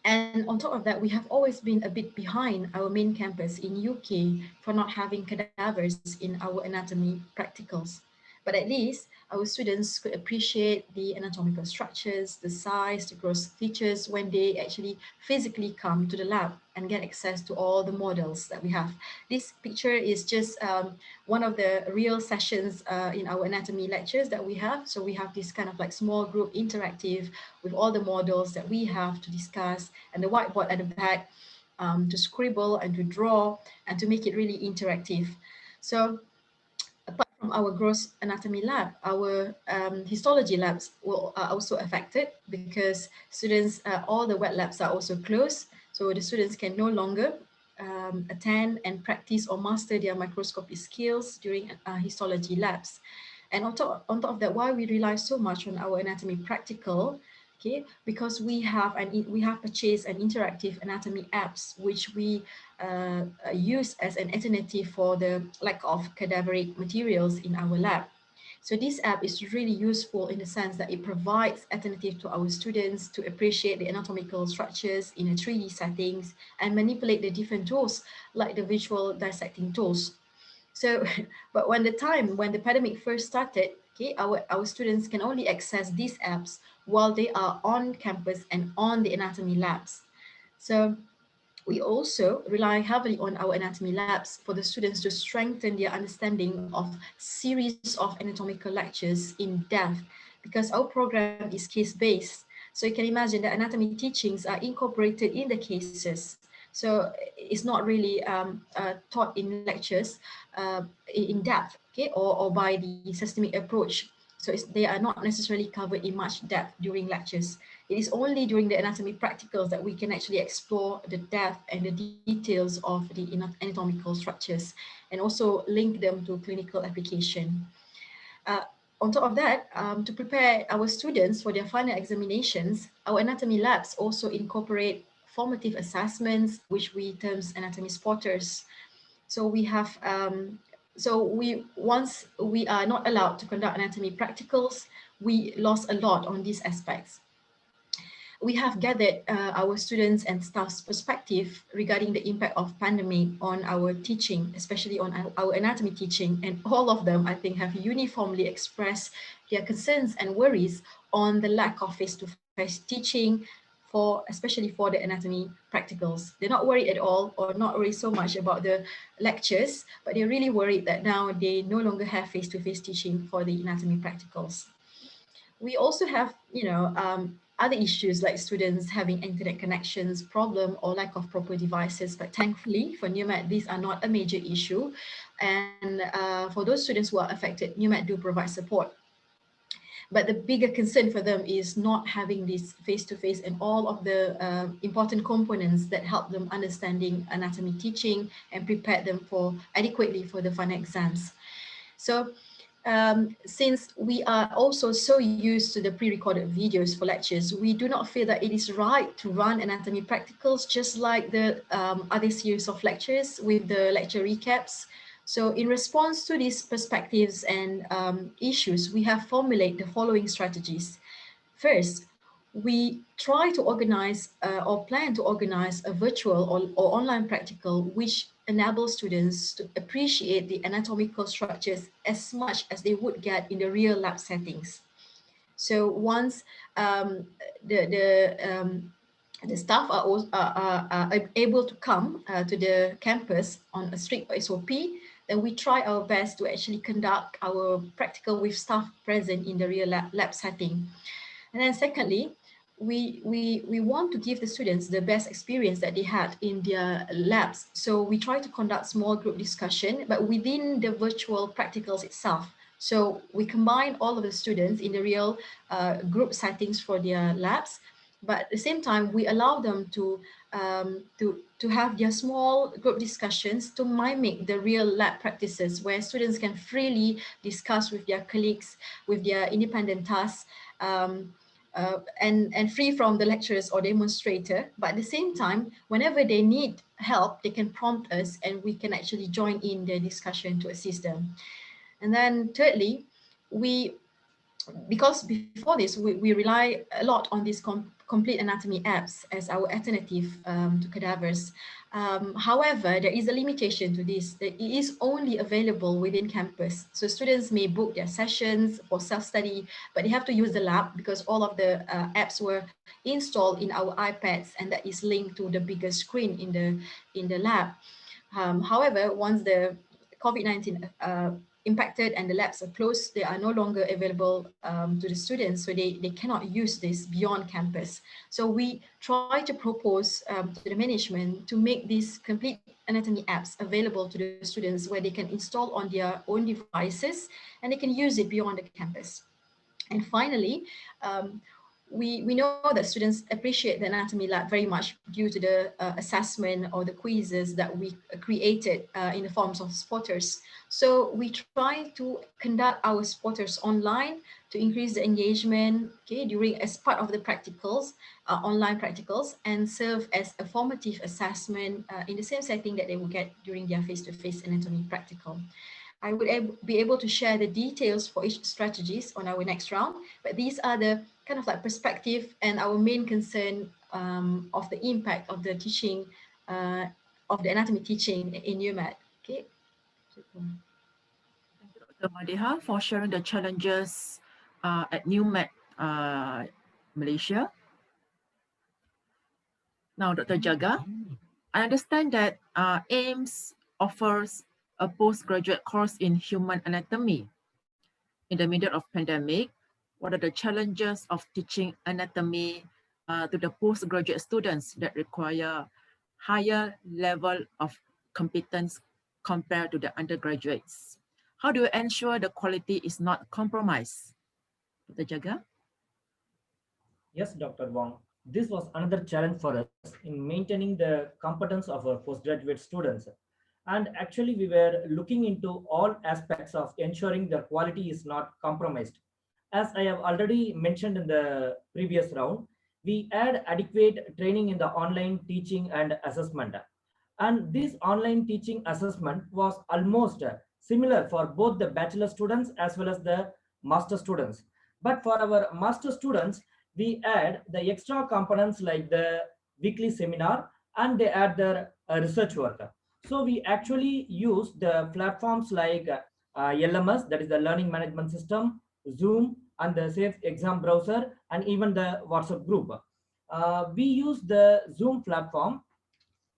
and on top of that, we have always been a bit behind our main campus in UK for not having cadavers in our anatomy practicals. But at least our students could appreciate the anatomical structures, the size, the gross features when they actually physically come to the lab and get access to all the models that we have. This picture is just one of the real sessions in our anatomy lectures that we have. So we have this kind of like small group interactive with all the models that we have to discuss and the whiteboard at the back to scribble and to draw and to make it really interactive. So apart from our gross anatomy lab, our histology labs are also affected because students, all the wet labs are also closed. So the students can no longer attend and practice or master their microscopy skills during histology labs. And on top of that, why we rely so much on our anatomy practical, okay, because we have purchased an interactive anatomy apps which we use as an alternative for the lack of cadaveric materials in our lab. So this app is really useful in the sense that it provides alternative to our students to appreciate the anatomical structures in a 3D settings and manipulate the different tools like the visual dissecting tools. So, but when the pandemic first started, okay, our students can only access these apps while they are on campus and on the anatomy labs. So we also rely heavily on our anatomy labs for the students to strengthen their understanding of series of anatomical lectures in depth, because our program is case-based. So you can imagine that anatomy teachings are incorporated in the cases. So it's not really taught in lectures in depth, okay, or by the systemic approach. So they are not necessarily covered in much depth during lectures. It is only during the anatomy practicals that we can actually explore the depth and the details of the anatomical structures and also link them to clinical application. Uh, on top of that, to prepare our students for their final examinations, our anatomy labs also incorporate formative assessments, which we terms anatomy spotters. So we have, once we are not allowed to conduct anatomy practicals, we lost a lot on these aspects. We have gathered our students and staff's perspective regarding the impact of pandemic on our teaching, especially on our anatomy teaching, and all of them, I think, have uniformly expressed their concerns and worries on the lack of face-to-face teaching especially for the anatomy practicals. They're not worried at all, or not worried so much about the lectures, but they're really worried that now they no longer have face-to-face teaching for the anatomy practicals. We also have, other issues like students having internet connections problem or lack of proper devices. But thankfully for NUMAT, these are not a major issue. And for those students who are affected, NUMAT do provide support. But the bigger concern for them is not having this face-to-face and all of the important components that help them understanding anatomy teaching and prepare them for adequately for the final exams. So since we are also so used to the pre-recorded videos for lectures, we do not feel that it is right to run anatomy practicals just like the other series of lectures with the lecture recaps. So in response to these perspectives and issues, we have formulated the following strategies. First, we try to organize or plan to organize a virtual or online practical which enables students to appreciate the anatomical structures as much as they would get in the real lab settings. So once the staff are able to come to the campus on a strict SOP, then we try our best to actually conduct our practical with staff present in the real lab setting. And then secondly, we want to give the students the best experience that they had in their labs. So we try to conduct small group discussion, but within the virtual practicals itself. So we combine all of the students in the real group settings for their labs, but at the same time, we allow them to have their small group discussions to mimic the real lab practices where students can freely discuss with their colleagues, with their independent tasks, and free from the lecturers or demonstrator. But at the same time, whenever they need help, they can prompt us and we can actually join in the discussion to assist them. And then thirdly, because before this, we rely a lot on these complete anatomy apps as our alternative to cadavers. However, there is a limitation to this, that it is only available within campus. So students may book their sessions for self-study, but they have to use the lab because all of the apps were installed in our iPads, and that is linked to the bigger screen in the lab. However, once the COVID-19 impacted and the labs are closed, they are no longer available to the students, so they cannot use this beyond campus. So we try to propose to the management to make these complete anatomy apps available to the students where they can install on their own devices and they can use it beyond the campus. And finally, we know that students appreciate the anatomy lab very much due to the assessment or the quizzes that we created in the forms of spotters. So we try to conduct our spotters online to increase the engagement, okay, during as part of the practicals, online practicals, and serve as a formative assessment in the same setting that they will get during their face-to-face anatomy practical. I would be able to share the details for each strategies on our next round, but these are the kind of like perspective and our main concern of the impact of the teaching, of the anatomy teaching in UMAT. Okay. Thank you, Dr. Madihah, for sharing the challenges at New Mech, Malaysia. Now, Dr. Jaga, I understand that AIMST offers a postgraduate course in human anatomy. In the middle of pandemic, what are the challenges of teaching anatomy to the postgraduate students that require higher level of competence compared to the undergraduates? How do you ensure the quality is not compromised? Dr. Jaga? Yes, Dr. Wong. This was another challenge for us in maintaining the competence of our postgraduate students. And actually, we were looking into all aspects of ensuring the quality is not compromised. As I have already mentioned in the previous round, we had adequate training in the online teaching and assessment. And this online teaching assessment was almost similar for both the bachelor students as well as the master students. But for our master students, we add the extra components like the weekly seminar, and they add their research work. So we actually use the platforms like LMS, that is the Learning Management System, Zoom, and the Safe Exam Browser, and even the WhatsApp group. We use the Zoom platform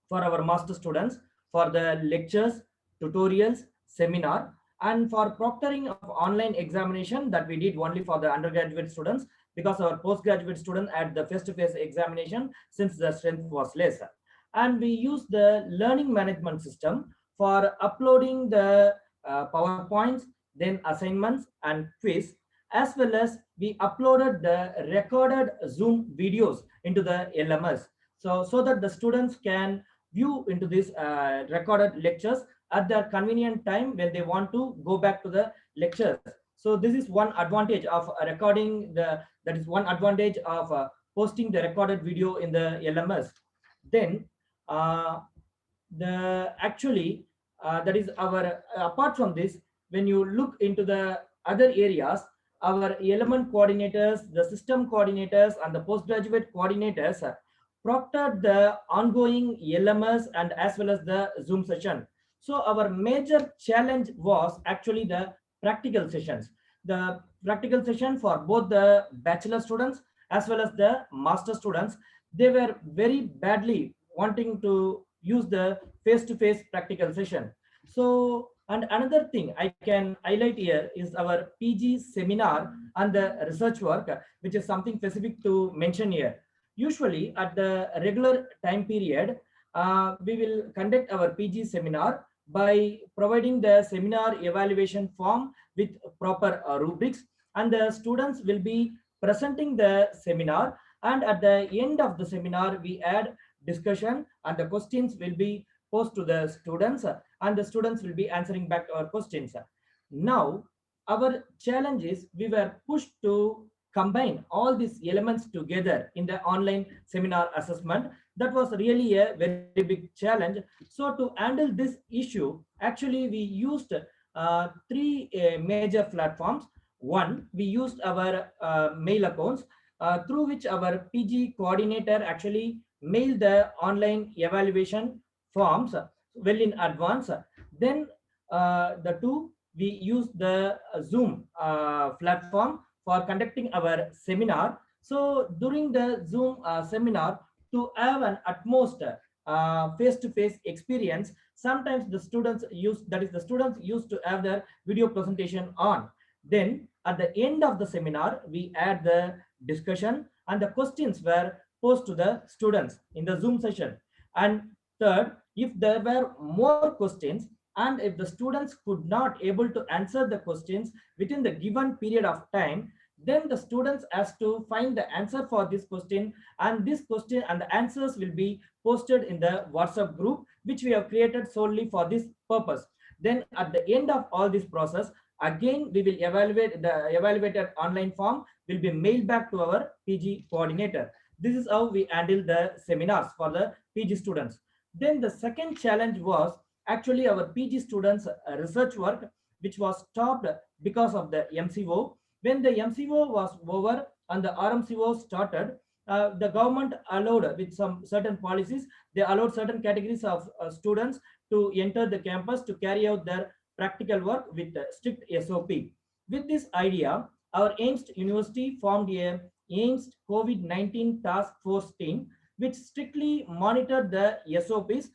for our master students for the lectures, tutorials, seminar, and for proctoring of online examination that we did only for the undergraduate students, because our postgraduate students had the face-to-face examination since the strength was less. And we use the learning management system for uploading the PowerPoints, then assignments and quiz, as well as we uploaded the recorded Zoom videos into the LMS. So that the students can view into these recorded lectures at their convenient time when they want to go back to the lectures. So this is one advantage of recording that is one advantage of posting the recorded video in the LMS. Then that is our apart from this, when you look into the other areas, our element coordinators, the system coordinators, and the postgraduate coordinators proctored the ongoing LMS and as well as the Zoom session. So our major challenge was actually the practical sessions. The practical session for both the bachelor students as well as the master students, they were very badly wanting to use the face-to-face practical session. So, and another thing I can highlight here is our PG seminar and the research work, which is something specific to mention here. Usually at the regular time period, we will conduct our PG seminar by providing the seminar evaluation form with proper rubrics, and the students will be presenting the seminar, and at the end of the seminar we add discussion and the questions will be posed to the students, and the students will be answering back to our questions. Now our challenge is we were pushed to combine all these elements together in the online seminar assessment. That was really a very big challenge. So to handle this issue, actually we used three major platforms. One, we used our mail accounts through which our PG coordinator actually mailed the online evaluation forms well in advance. Then the two, we used the Zoom platform for conducting our seminar. So during the Zoom seminar, to have an utmost face-to-face experience, sometimes the students used to have their video presentation on. Then at the end of the seminar, we add the discussion and the questions were posed to the students in the Zoom session. And third, if there were more questions and if the students could not able to answer the questions within the given period of time, then the students has to find the answer for this question, and this question and the answers will be posted in the WhatsApp group, which we have created solely for this purpose. Then at the end of all this process, again we will evaluate the evaluated online form will be mailed back to our PG coordinator. This is how we handle the seminars for the PG students. Then the second challenge was actually our PG students research work, which was stopped because of the MCO. When the MCO was over and the RMCO started, the government allowed with some certain policies, they allowed certain categories of students to enter the campus to carry out their practical work with a strict SOP. With this idea, our AIMST University formed a AIMST COVID-19 task force team which strictly monitored the SOPs,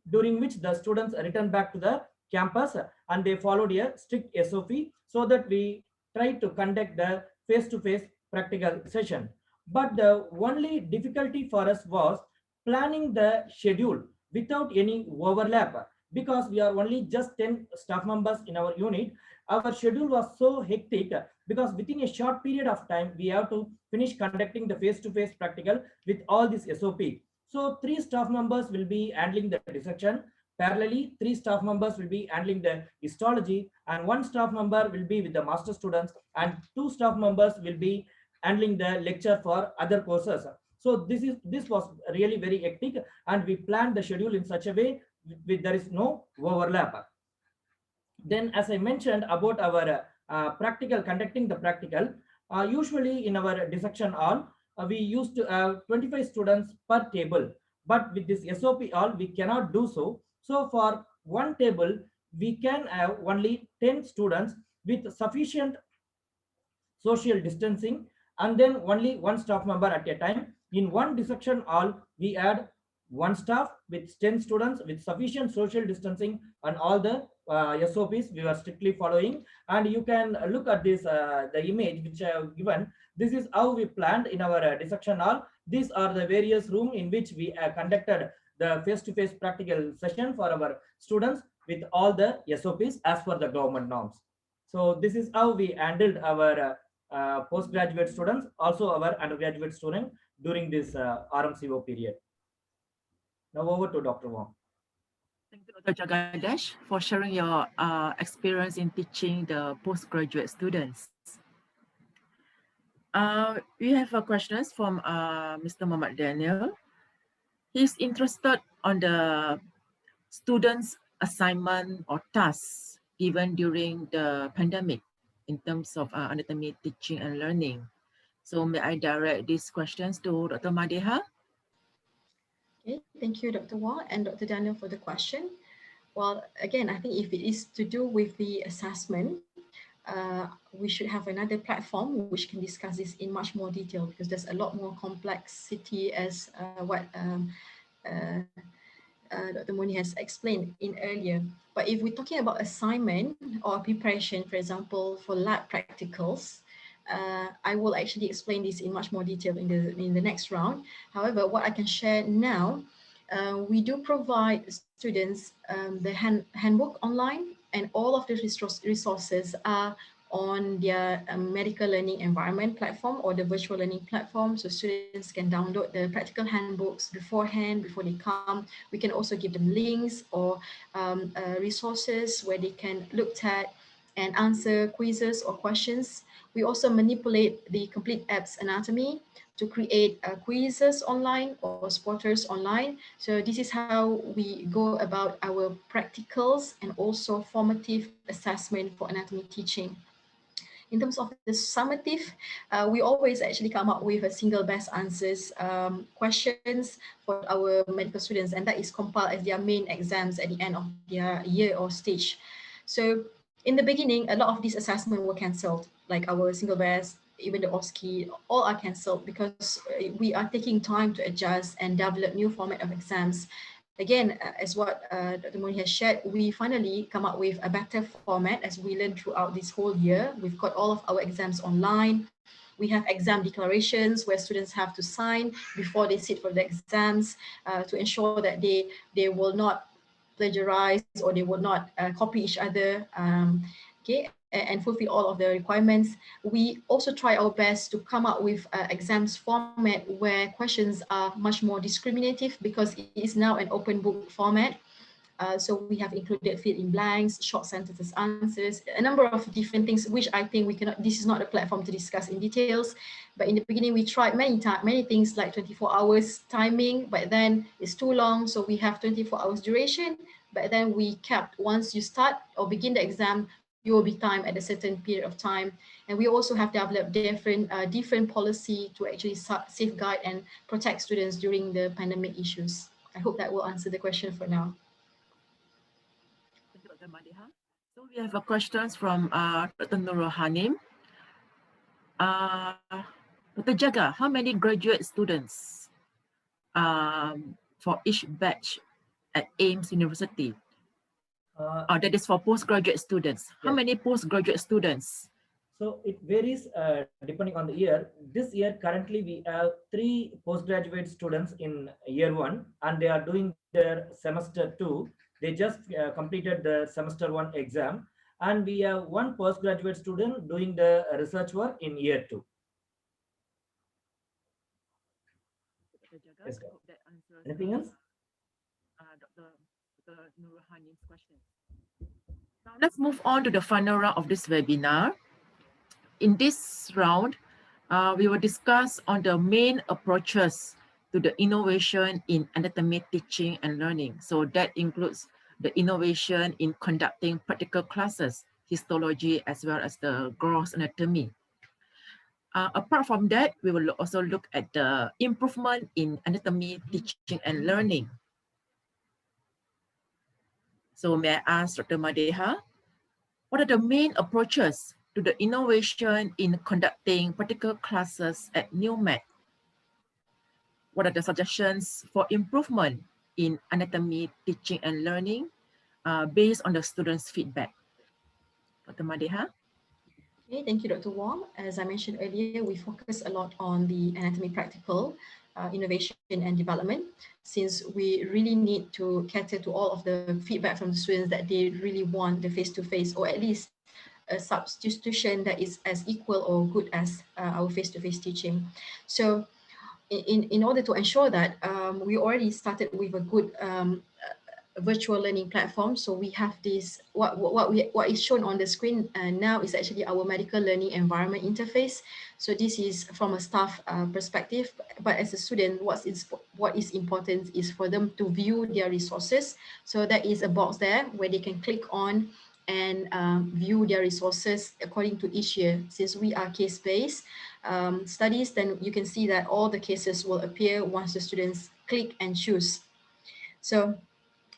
during which the students returned back to the campus and they followed a strict SOP, so that we tried to conduct the face-to-face practical session. But the only difficulty for us was planning the schedule without any overlap, because we are only just 10 staff members in our unit. Our schedule was so hectic because within a short period of time we have to finish conducting the face-to-face practical with all this SOP. So 3 staff members will be handling the dissection. Parallelly, 3 staff members will be handling the histology, and 1 staff member will be with the master students, and 2 staff members will be handling the lecture for other courses. So this was really very hectic, and we planned the schedule in such a way there is no overlap. Then, as I mentioned about our practical, conducting the practical, usually in our dissection hall, we used to have 25 students per table, but with this SOP hall, we cannot do so. So for one table, we can have only 10 students with sufficient social distancing, and then only 1 staff member at a time. In one dissection hall, we had 1 staff with 10 students with sufficient social distancing, and all the SOPs we were strictly following. And you can look at this, the image which I have given. This is how we planned in our dissection hall. These are the various rooms in which we conducted the face-to-face practical session for our students with all the SOPs as per the government norms. So this is how we handled our postgraduate students, also our undergraduate student during this RMCO period. Now over to Dr. Wong. Thank you, Dr. Jagadeesh, for sharing your experience in teaching the postgraduate students. We have questions from Mr. Muhammad Daniel. He's interested on the students' assignment or tasks given during the pandemic in terms of anatomy teaching and learning. So may I direct these questions to Dr. Madihah? Okay, thank you, Dr. Wong and Dr. Daniel, for the question. Well, again, I think if it is to do with the assessment, we should have another platform which can discuss this in much more detail, because there's a lot more complexity as what Dr. Moni has explained in earlier. But if we're talking about assignment or preparation, for example, for lab practicals, I will actually explain this in much more detail in the next round. However, what I can share now, we do provide students the handbook online, and all of the resources are on their medical learning environment platform or the virtual learning platform. So students can download the practical handbooks beforehand, before they come. We can also give them links or resources where they can look at and answer quizzes or questions. We also manipulate the complete app's anatomy to create quizzes online or spotters online. So this is how we go about our practicals and also formative assessment for anatomy teaching. In terms of the summative, we always actually come up with a single best answers questions for our medical students, and that is compiled as their main exams at the end of their year or stage. So in the beginning, a lot of these assessments were cancelled, like our single best, even the OSCE, all are cancelled because we are taking time to adjust and develop new format of exams. Again, as what Dr. Moni has shared, we finally come up with a better format as we learn throughout this whole year. We've got all of our exams online. We have exam declarations where students have to sign before they sit for the exams to ensure that they will not plagiarize or they will not copy each other. Okay, and fulfill all of the requirements. We also try our best to come up with exams format where questions are much more discriminative, because it is now an open book format. So we have included fill in blanks, short sentences answers, a number of different things, which I think we cannot, this is not a platform to discuss in details. But in the beginning, we tried many things like 24 hours timing, but then it's too long. So we have 24 hours duration, but then we kept, once you start or begin the exam, you will be timed at a certain period of time. And we also have developed different policy to actually safeguard and protect students during the pandemic issues. I hope that will answer the question for now. Madihah. So we have a questions from Dr. Nurul Hanim. Dr. Jaga, how many graduate students for each batch at AIMST University? That is for postgraduate students. How Yes. many postgraduate students? So it varies depending on the year. This year, currently, we have 3 postgraduate students in year 1, and they are doing their semester 2. They just completed the semester 1 exam, and we have 1 postgraduate student doing the research work in year 2. Dr. Jaga, Yes, I hope that answers anything else? Dr. Nurul Hanim's question. Now let's move on to the final round of this webinar. In this round, we will discuss on the main approaches to the innovation in anatomy teaching and learning. So that includes the innovation in conducting practical classes, histology, as well as the gross anatomy. Apart from that, we will also look at the improvement in anatomy teaching and learning. So may I ask Dr. Madihah, what are the main approaches to the innovation in conducting practical classes at Mech? What are the suggestions for improvement in anatomy teaching and learning based on the students' feedback? Dr. Madihah? Okay, thank you, Dr. Wong. As I mentioned earlier, we focus a lot on the anatomy practical innovation and development, since we really need to cater to all of the feedback from the students that they really want the face-to-face, or at least a substitution that is as equal or good as our face-to-face teaching. So in order to ensure that, we already started with a good virtual learning platform. So we have this, what is shown on the screen now is actually our medical learning environment interface. So this is from a staff perspective, but as a student, what is important is for them to view their resources. So there is a box there where they can click on and view their resources according to each year. Since we are case-based studies, then you can see that all the cases will appear once the students click and choose. So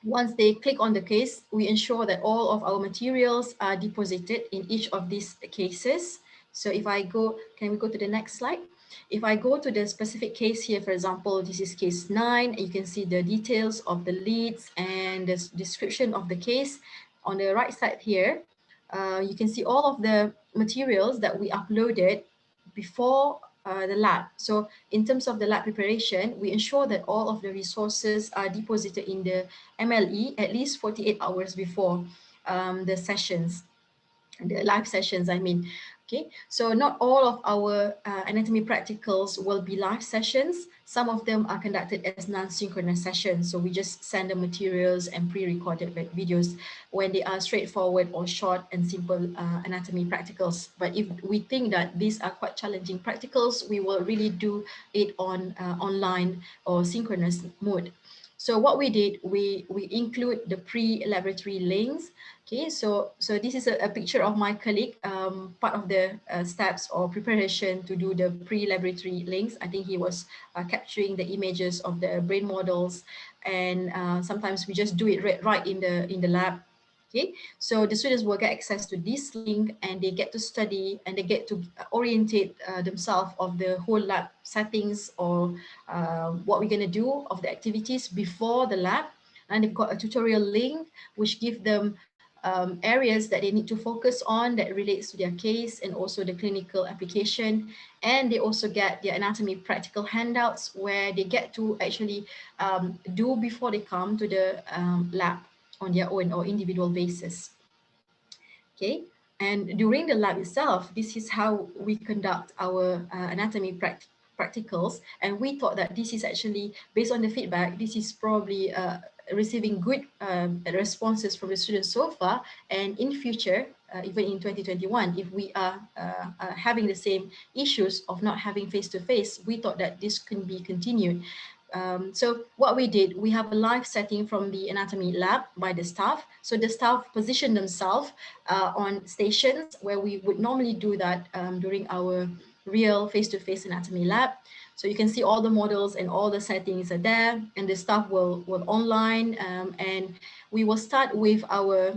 once they click on the case, we ensure that all of our materials are deposited in each of these cases. So if I go, can we go to the next slide? If I go to the specific case here, for example, this is case 9, you can see the details of the leads and the description of the case. On the right side here, you can see all of the materials that we uploaded before the lab. So in terms of the lab preparation, we ensure that all of the resources are deposited in the MLE at least 48 hours before the sessions, the live sessions, I mean. Okay, so not all of our anatomy practicals will be live sessions. Some of them are conducted as non-synchronous sessions. So we just send the materials and pre-recorded videos when they are straightforward or short and simple anatomy practicals. But if we think that these are quite challenging practicals, we will really do it on online or synchronous mode. So what we did, we include the pre-laboratory links. Okay, so this is a picture of my colleague, part of the steps or preparation to do the pre-laboratory links. I think he was capturing the images of the brain models, and sometimes we just do it right in the lab. Okay, so the students will get access to this link, and they get to study and they get to orientate themselves of the whole lab settings, or what we're going to do of the activities before the lab. And they've got a tutorial link which give them areas that they need to focus on that relates to their case and also the clinical application. And they also get their anatomy practical handouts where they get to actually do before they come to the lab on their own or individual basis. Okay, and during the lab itself, this is how we conduct our anatomy practicals. And we thought that this is actually, based on the feedback, this is probably receiving good responses from the students so far. And in future, even in 2021, if we are having the same issues of not having face-to-face, we thought that this can be continued. So what we did, we have a live setting from the anatomy lab by the staff. So the staff position themselves on stations where we would normally do that during our real face-to-face anatomy lab. So you can see all the models and all the settings are there, and the staff will online, and we will start with our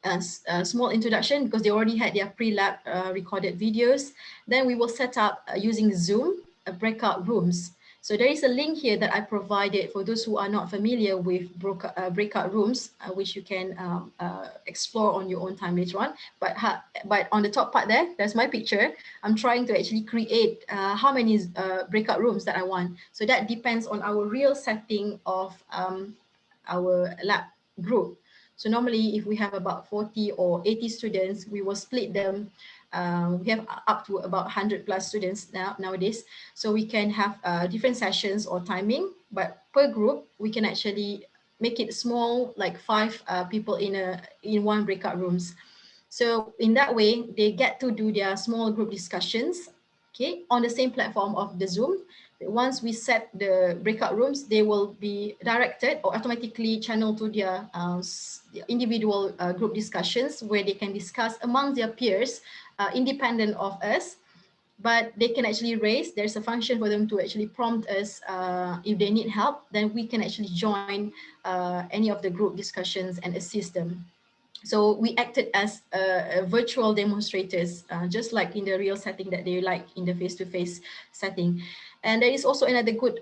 a small introduction because they already had their pre-lab recorded videos. Then we will set up using Zoom breakout rooms. So there is a link here that I provided for those who are not familiar with breakout rooms, which you can explore on your own time later on. But on the top part there, there's my picture. I'm trying to actually create how many breakout rooms that I want. So that depends on our real setting of our lab group. So normally if we have about 40 or 80 students, we will split them. We have up to about 100 plus students nowadays. So we can have different sessions or timing, but per group, we can actually make it small, like 5 people in one breakout rooms. So in that way, they get to do their small group discussions, okay, on the same platform of the Zoom. Once we set the breakout rooms, they will be directed or automatically channeled to their individual group discussions where they can discuss among their peers, independent of us. But they can actually raise, there's a function for them to actually prompt us if they need help, then we can actually join any of the group discussions and assist them. So we acted as virtual demonstrators, just like in the real setting that they like in the face-to-face setting. And there is also another good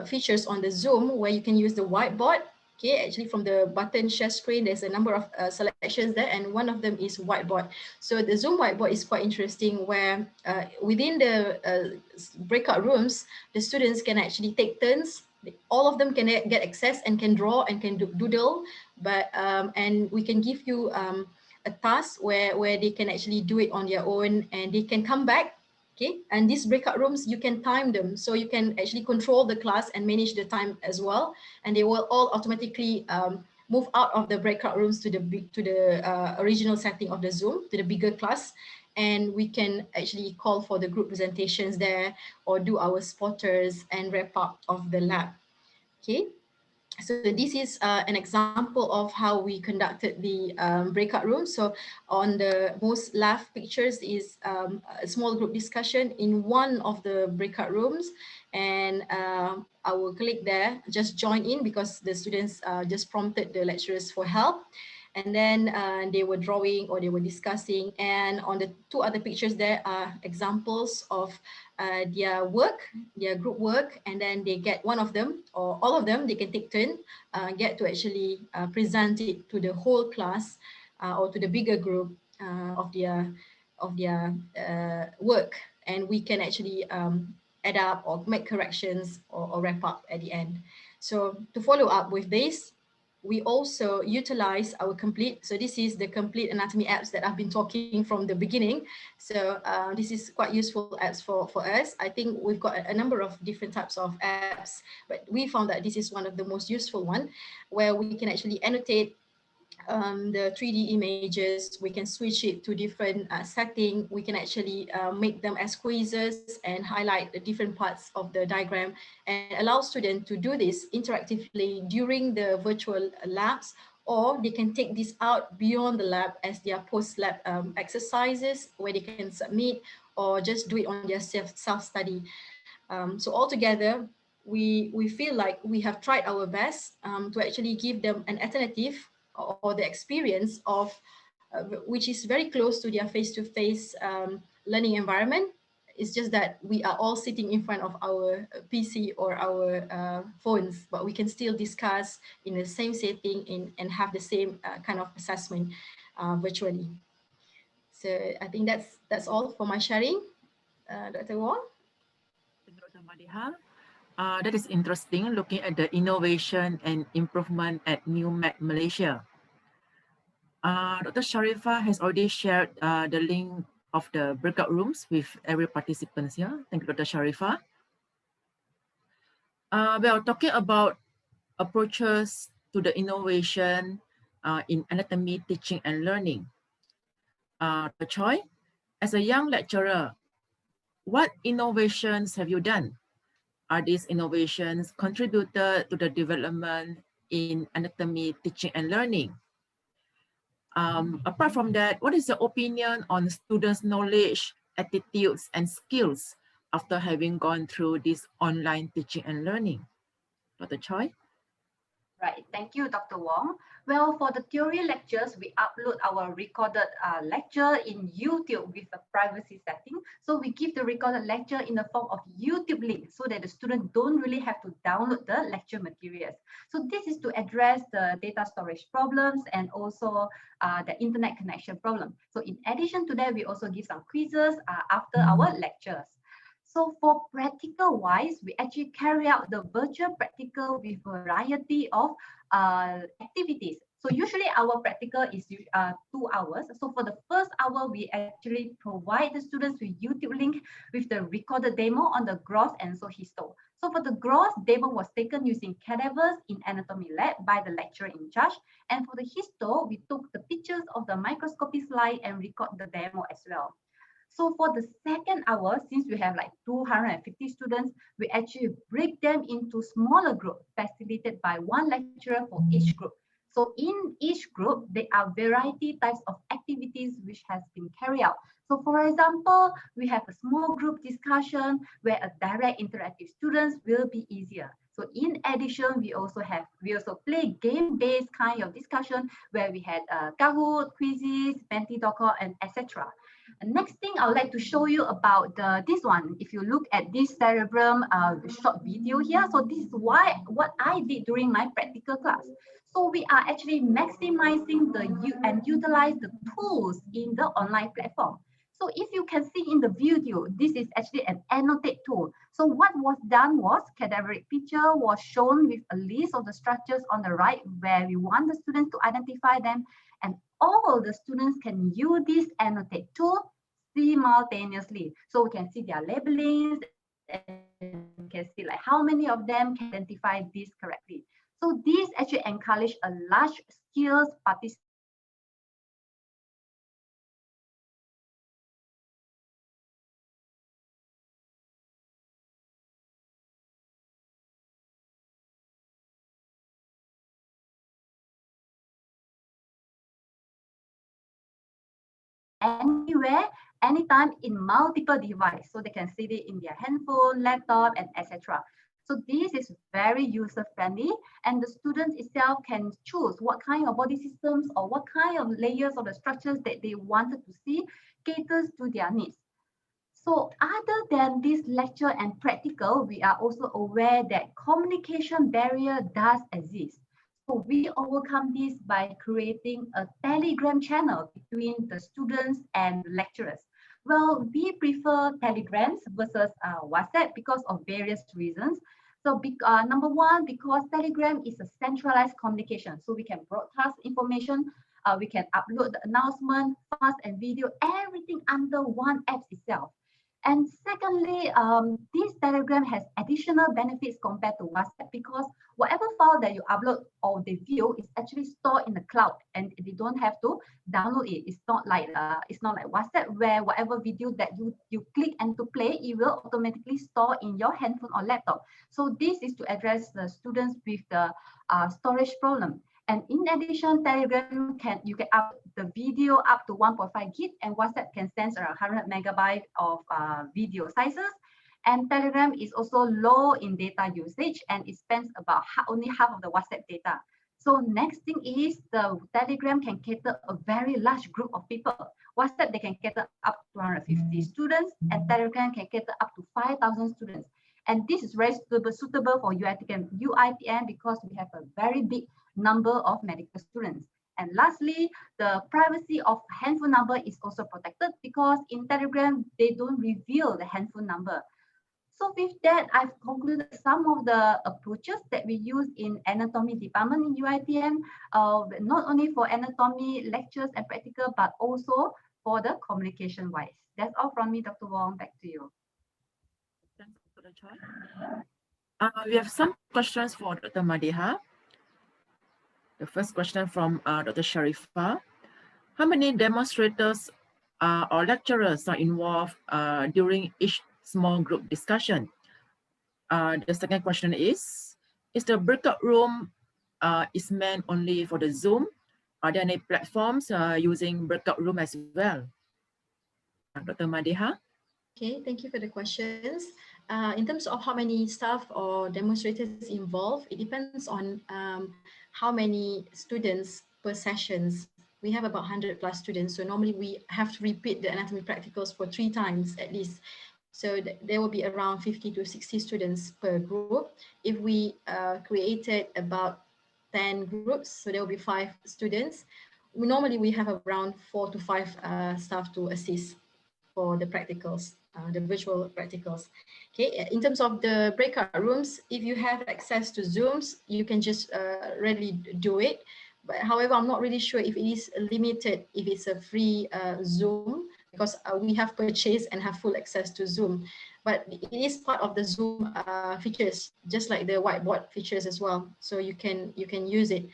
features on the Zoom where you can use the whiteboard. Okay, actually from the button share screen, there's a number of selections there, and one of them is whiteboard. So the Zoom whiteboard is quite interesting where within the breakout rooms, the students can actually take turns. All of them can get access and can draw and can doodle, but and we can give you a task where they can actually do it on their own and they can come back. Okay, and these breakout rooms, you can time them. So you can actually control the class and manage the time as well. And they will all automatically move out of the breakout rooms to the original setting of the Zoom, to the bigger class. And we can actually call for the group presentations there or do our spotters and wrap up of the lab. Okay. So this is an example of how we conducted the breakout room. So on the most left pictures is a small group discussion in one of the breakout rooms. And I will click there, just join in because the students just prompted the lecturers for help. And then they were drawing or they were discussing. And on the 2 other pictures there are examples of their work, their group work, and then they get one of them or all of them, they can take turn, get to actually present it to the whole class or to the bigger group of their work. And we can actually add up or make corrections or wrap up at the end. So to follow up with this, we also utilize our complete. So this is the complete anatomy apps that I've been talking from the beginning. So this is quite useful apps for us. I think we've got a number of different types of apps, but we found that this is one of the most useful one where we can actually annotate the 3D images. We can switch it to different setting. We can actually make them as quizzes and highlight the different parts of the diagram and allow students to do this interactively during the virtual labs, or they can take this out beyond the lab as their post-lab exercises where they can submit or just do it on their self-study. So altogether, we feel like we have tried our best to actually give them an alternative or the experience of which is very close to their face-to-face learning environment. It's just that we are all sitting in front of our PC or our phones, but we can still discuss in the same setting and have the same kind of assessment virtually. So I think that's all for my sharing. Dr. Wong? Thank you, Dr. Madihah. That is interesting, looking at the innovation and improvement at New Mech Malaysia. Dr. Sharifah has already shared the link of the breakout rooms with every participant here. Thank you, Dr. Sharifah. We are talking about approaches to the innovation in anatomy teaching and learning. Dr. Choy, as a young lecturer, what innovations have you done? Are these innovations contributed to the development in anatomy teaching and learning? Apart from that, what is your opinion on students' knowledge, attitudes, and skills after having gone through this online teaching and learning? Dr. Choy? Right, thank you, Dr. Wong. Well, for the theory lectures, we upload our recorded lecture in YouTube with a privacy setting. So we give the recorded lecture in the form of YouTube link so that the student don't really have to download the lecture materials. So this is to address the data storage problems and also the internet connection problem. So in addition to that, we also give some quizzes after our lectures. So for practical wise, we actually carry out the virtual practical with variety of activities. So usually our practical is 2 hours. So for the first hour, we actually provide the students with YouTube link with the recorded demo on the gross and so histo. So for the gross, demo was taken using cadavers in anatomy lab by the lecturer in charge. And for the histo, we took the pictures of the microscopy slide and record the demo as well. So for the second hour, since we have like 250 students, we actually break them into smaller groups facilitated by one lecturer for each group. So in each group, there are variety types of activities which has been carried out. So for example, we have a small group discussion where a direct interactive students will be easier. So in addition, we also play game-based kind of discussion where we had Kahoot, quizzes, Mentidoco, and etc. Next thing I would like to show you about this one. If you look at this Cerebrum short video here, so this is what I did during my practical class. So we are actually maximizing and utilize the tools in the online platform. So if you can see in the video, this is actually an Annotate Tool. So what was done was cadaveric picture was shown with a list of the structures on the right where we want the students to identify them, and all the students can use this Annotate Tool simultaneously. So we can see their labelings and we can see like how many of them can identify this correctly. So this actually encourage a large skills participation anywhere, anytime in multiple devices. So they can see it in their handphone, laptop, and etc. So this is very user friendly, and the students itself can choose what kind of body systems or what kind of layers of the structures that they wanted to see caters to their needs. So other than this lecture and practical, we are also aware that communication barrier does exist. So we overcome this by creating a Telegram channel between the students and lecturers. Well, we prefer Telegrams versus WhatsApp because of various reasons. So number one, because Telegram is a centralized communication. So we can broadcast information, we can upload the announcement, fast and video, everything under one app itself. And secondly, this Telegram has additional benefits compared to WhatsApp because whatever file that you upload or the view is actually stored in the cloud and they don't have to download it. It's not like WhatsApp where whatever video that you click and to play, it will automatically store in your handphone or laptop. So this is to address the students with the storage problem. And in addition, Telegram you can up the video up to 1.5 gig, and WhatsApp can send around 100 megabytes of video sizes. And Telegram is also low in data usage, and it spends about only half of the WhatsApp data. So next thing is the Telegram can cater a very large group of people. WhatsApp, they can cater up to 250 students, and Telegram can cater up to 5,000 students. And this is very suitable for UITM because we have a very big number of medical students. And lastly, the privacy of handphone number is also protected because in Telegram, they don't reveal the handphone number. So with that, I've concluded some of the approaches that we use in anatomy department in UITM, not only for anatomy lectures and practical, but also for the communication wise. That's all from me, Dr. Wong, back to you. Thanks, Dr. Choy. We have some questions for Dr. Madihah. The first question from Dr. Sharifah. How many demonstrators or lecturers are involved during each small group discussion? The second question is the breakout room is meant only for the Zoom? Are there any platforms using breakout room as well? Dr. Madihah? Okay, thank you for the questions. In terms of how many staff or demonstrators involved, it depends on how many students per sessions. We have about 100 plus students. So normally we have to repeat the anatomy practicals for 3 times at least. So there will be around 50 to 60 students per group. If we created about 10 groups, so there will be 5 students. Normally we have around 4 to 5 staff to assist for the practicals, the virtual practicals. Okay, in terms of the breakout rooms, if you have access to Zooms, you can just readily do it. But however, I'm not really sure if it is limited, if it's a free Zoom, because we have purchased and have full access to Zoom. But it is part of the Zoom features, just like the whiteboard features as well. So you can use it.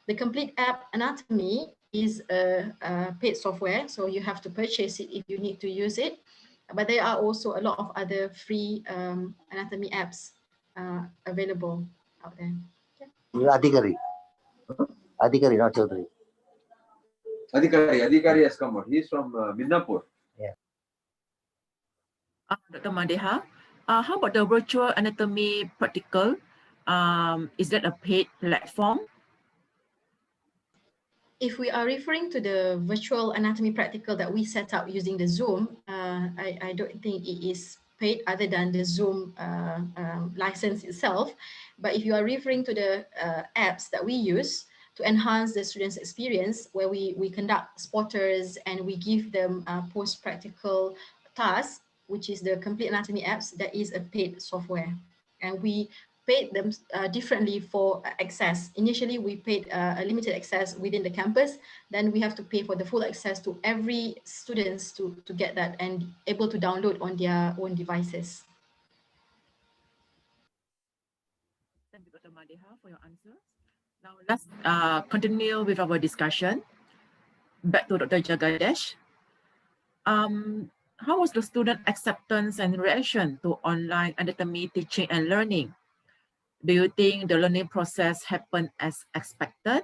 The complete app Anatomy is a paid software, so you have to purchase it if you need to use it. But there are also a lot of other free anatomy apps available out there. Adhikari. Adhikari, not Chaudhary. Adhikari has come out. He's from Midnapur. Yeah. Dr. Madihah, how about the virtual anatomy practical? Is that a paid platform? If we are referring to the virtual anatomy practical that we set up using the Zoom, I don't think it is paid other than the Zoom license itself. But if you are referring to the apps that we use to enhance the students' experience, where we conduct spotters and we give them post-practical tasks, which is the complete anatomy apps, that is a paid software. And we paid them differently for access. Initially, we paid a limited access within the campus. Then we have to pay for the full access to every students to get that and able to download on their own devices. Thank you, Dr. Madihah, for your answers. Now let's continue with our discussion. Back to Dr. Jagadeesh. How was the student acceptance and reaction to online anatomy teaching and learning? Do you think the learning process happened as expected?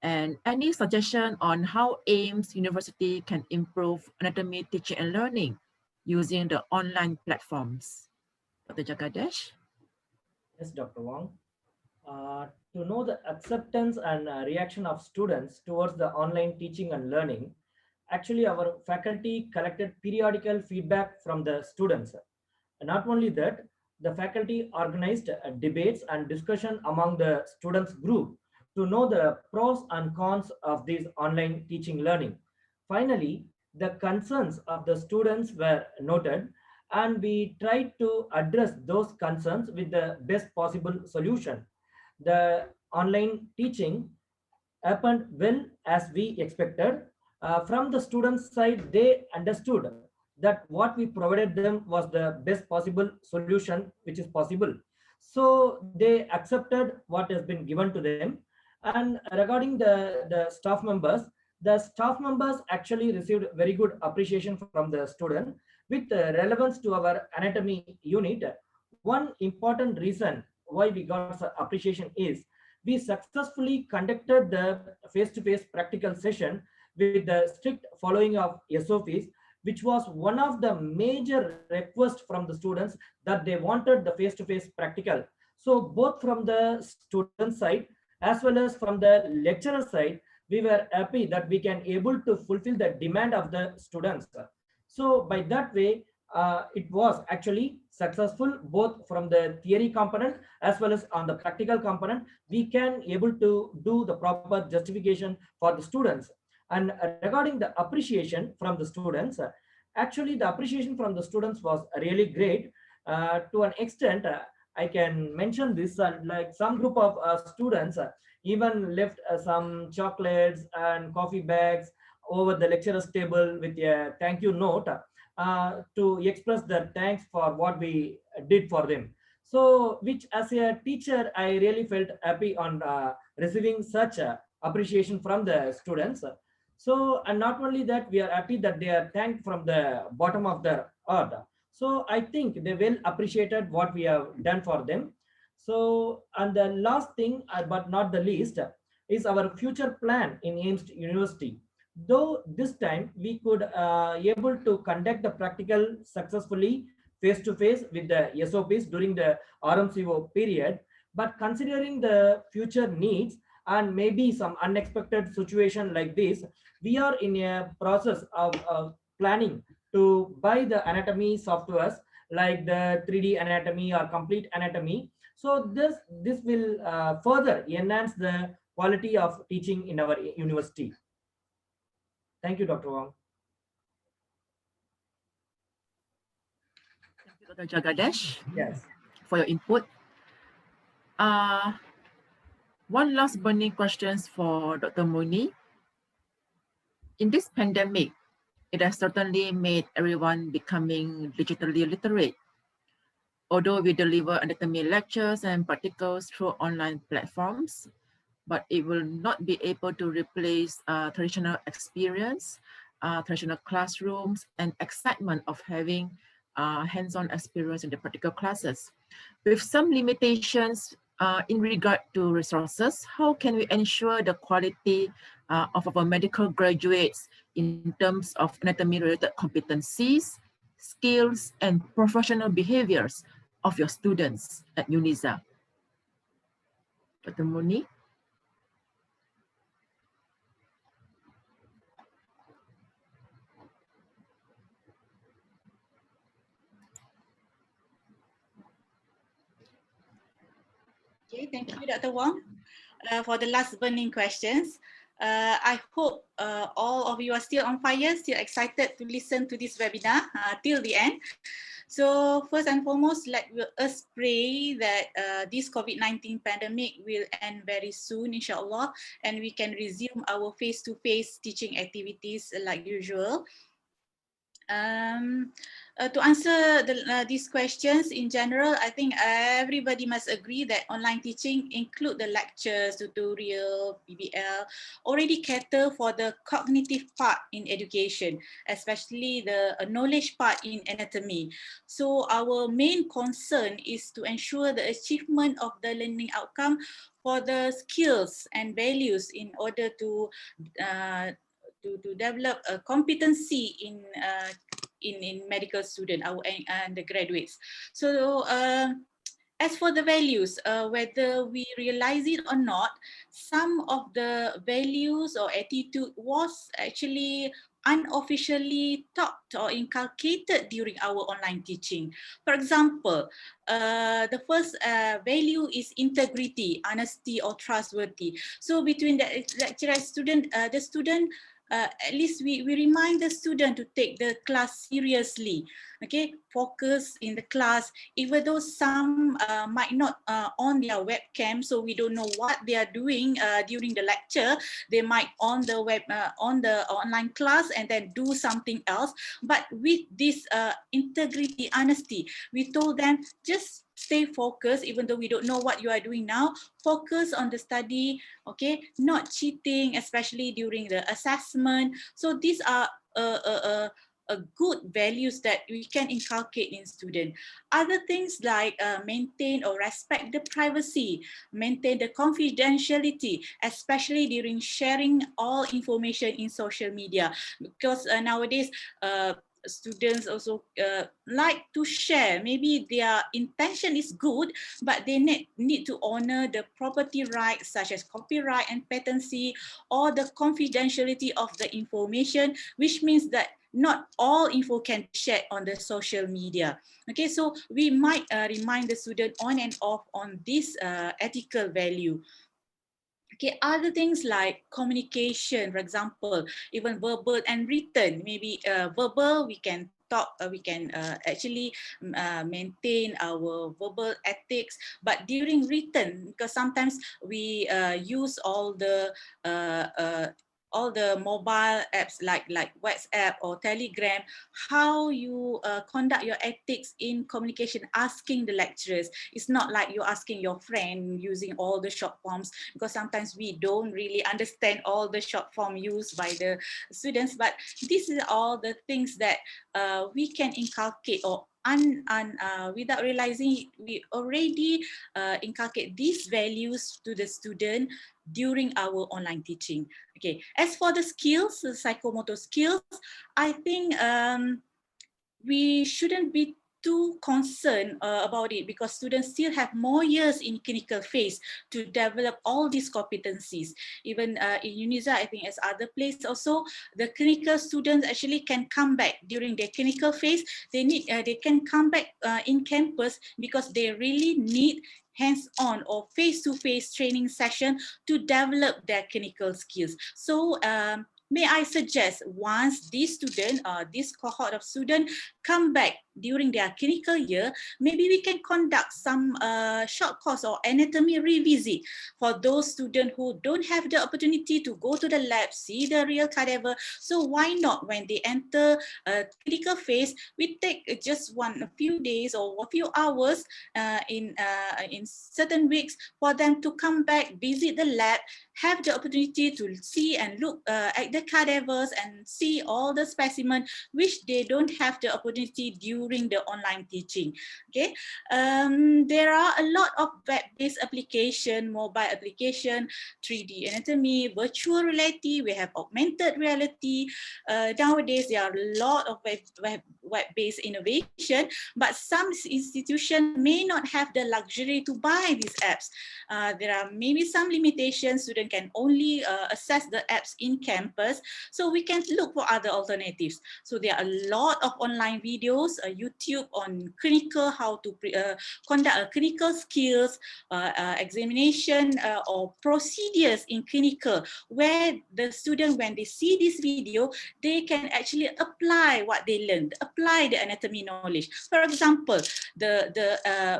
And any suggestion on how AIMST University can improve anatomy teaching and learning using the online platforms? Dr. Jagadeesh? Yes, Dr. Wong. To know the acceptance and reaction of students towards the online teaching and learning, actually our faculty collected periodical feedback from the students. Not only that, the faculty organized debates and discussion among the students group to know the pros and cons of this online teaching learning. Finally, the concerns of the students were noted and we tried to address those concerns with the best possible solution. The online teaching happened well as we expected. From the students' side, they understood that what we provided them was the best possible solution which is possible. So they accepted what has been given to them. And regarding the staff members actually received very good appreciation from the student with relevance to our anatomy unit. One important reason why we got appreciation is we successfully conducted the face-to-face practical session with the strict following of SOPs, which was one of the major requests from the students that they wanted the face-to-face practical. So both from the student side as well as from the lecturer side, we were happy that we can able to fulfill the demand of the students. So by that way, it was actually successful both from the theory component as well as on the practical component. We can able to do the proper justification for the students. And regarding the appreciation from the students, actually the appreciation from the students was really great. To an extent, I can mention this, like some group of students even left some chocolates and coffee bags over the lecturer's table with a thank you note to express their thanks for what we did for them. So, which as a teacher, I really felt happy on receiving such appreciation from the students. So, and not only that, we are happy that they are thanked from the bottom of their heart. So, I think they will appreciated what we have done for them. So, and the last thing, but not the least, is our future plan in AIMST University. Though this time we could able to conduct the practical successfully face-to-face with the SOPs during the RMCO period, but considering the future needs, and maybe some unexpected situation like this, we are in a process of planning to buy the anatomy softwares like the 3D anatomy or complete anatomy. So this will further enhance the quality of teaching in our university. Thank you, Dr. Wong. Thank you, Dr. Jagadeesh, Yes. for your input. One last burning questions for Dr. Murni. In this pandemic, it has certainly made everyone becoming digitally literate. Although we deliver anatomy lectures and practicals through online platforms, but it will not be able to replace traditional experience, traditional classrooms, and excitement of having hands-on experience in the practical classes. With some limitations in regard to resources, how can we ensure the quality of our medical graduates in terms of anatomy-related competencies, skills, and professional behaviors of your students at UNIZA? Dr. Murni? Okay, thank you, Dr. Wong, for the last burning questions. I hope all of you are still on fire, still excited to listen to this webinar till the end. So first and foremost, let us pray that this COVID-19 pandemic will end very soon, inshallah, and we can resume our face-to-face teaching activities like usual. To answer these questions in general, I think everybody must agree that online teaching include the lectures, tutorial, PBL, already cater for the cognitive part in education, especially the knowledge part in anatomy. So our main concern is to ensure the achievement of the learning outcome for the skills and values in order to develop a competency in medical student, our undergraduates. So as for the values, whether we realize it or not, some of the values or attitude was actually unofficially taught or inculcated during our online teaching. For example, the first value is integrity, honesty, or trustworthy. So between the lecturer and student, the student at least we remind the student to take the class seriously, okay, focus in the class, even though some might not on their webcam, so we don't know what they are doing during the lecture. They might on the online class and then do something else. But with this integrity, honesty, we told them just stay focused, even though we don't know what you are doing now. Focus on the study, okay, not cheating, especially during the assessment. So these are good values that we can inculcate in students. Other things like maintain or respect the privacy, maintain the confidentiality, especially during sharing all information in social media, because nowadays students also like to share. Maybe their intention is good, but they need to honor the property rights such as copyright and patency, or the confidentiality of the information, which means that not all info can be shared on the social media. Okay, so we might remind the student on and off on this ethical value. Okay, other things like communication, for example, even verbal and written. Maybe verbal, we can talk, we can actually maintain our verbal ethics, but during written, because sometimes we use all the mobile apps like WhatsApp or Telegram, how you conduct your ethics in communication, asking the lecturers. It's not like you're asking your friend using all the short forms, because sometimes we don't really understand all the short form used by the students. But this is all the things that we can inculcate, or without realizing, we already inculcate these values to the student during our online teaching. Okay, as for the skills, the psychomotor skills, I think we shouldn't be too concerned about it, because students still have more years in clinical phase to develop all these competencies. Even in UNIZA, I think as other places also, the clinical students actually can come back during their clinical phase. They can come back in campus because they really need hands-on or face-to-face training session to develop their clinical skills. So may I suggest, once this student, this cohort of students come back during their clinical year, maybe we can conduct some short course or anatomy revisit for those students who don't have the opportunity to go to the lab, see the real cadaver. So why not, when they enter a clinical phase, we take just a few days or a few hours in certain weeks for them to come back, visit the lab, have the opportunity to see and look at the cadavers and see all the specimens which they don't have the opportunity during the online teaching. Okay, there are a lot of web-based application, mobile application, 3D anatomy, virtual reality, we have augmented reality. Nowadays there are a lot of web-based innovation, but some institutions may not have the luxury to buy these apps. There are maybe some limitations. Students can only access the apps in campus, so we can look for other alternatives. So there are a lot of online videos, YouTube on clinical, how to conduct a clinical skills, examination or procedures in clinical, where the student, when they see this video, they can actually apply what they learned, apply the anatomy knowledge. For example,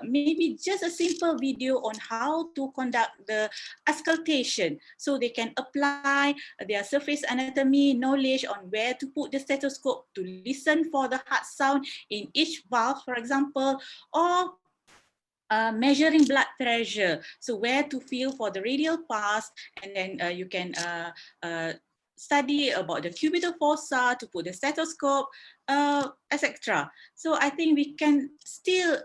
maybe just a simple video on how to conduct the auscultation, so they can apply their surface anatomy knowledge on where to put the stethoscope to listen for the heart sound in each valve, for example, or measuring blood pressure, so where to feel for the radial pulse, and then you can study about the cubital fossa to put the stethoscope, etc. So I think we can still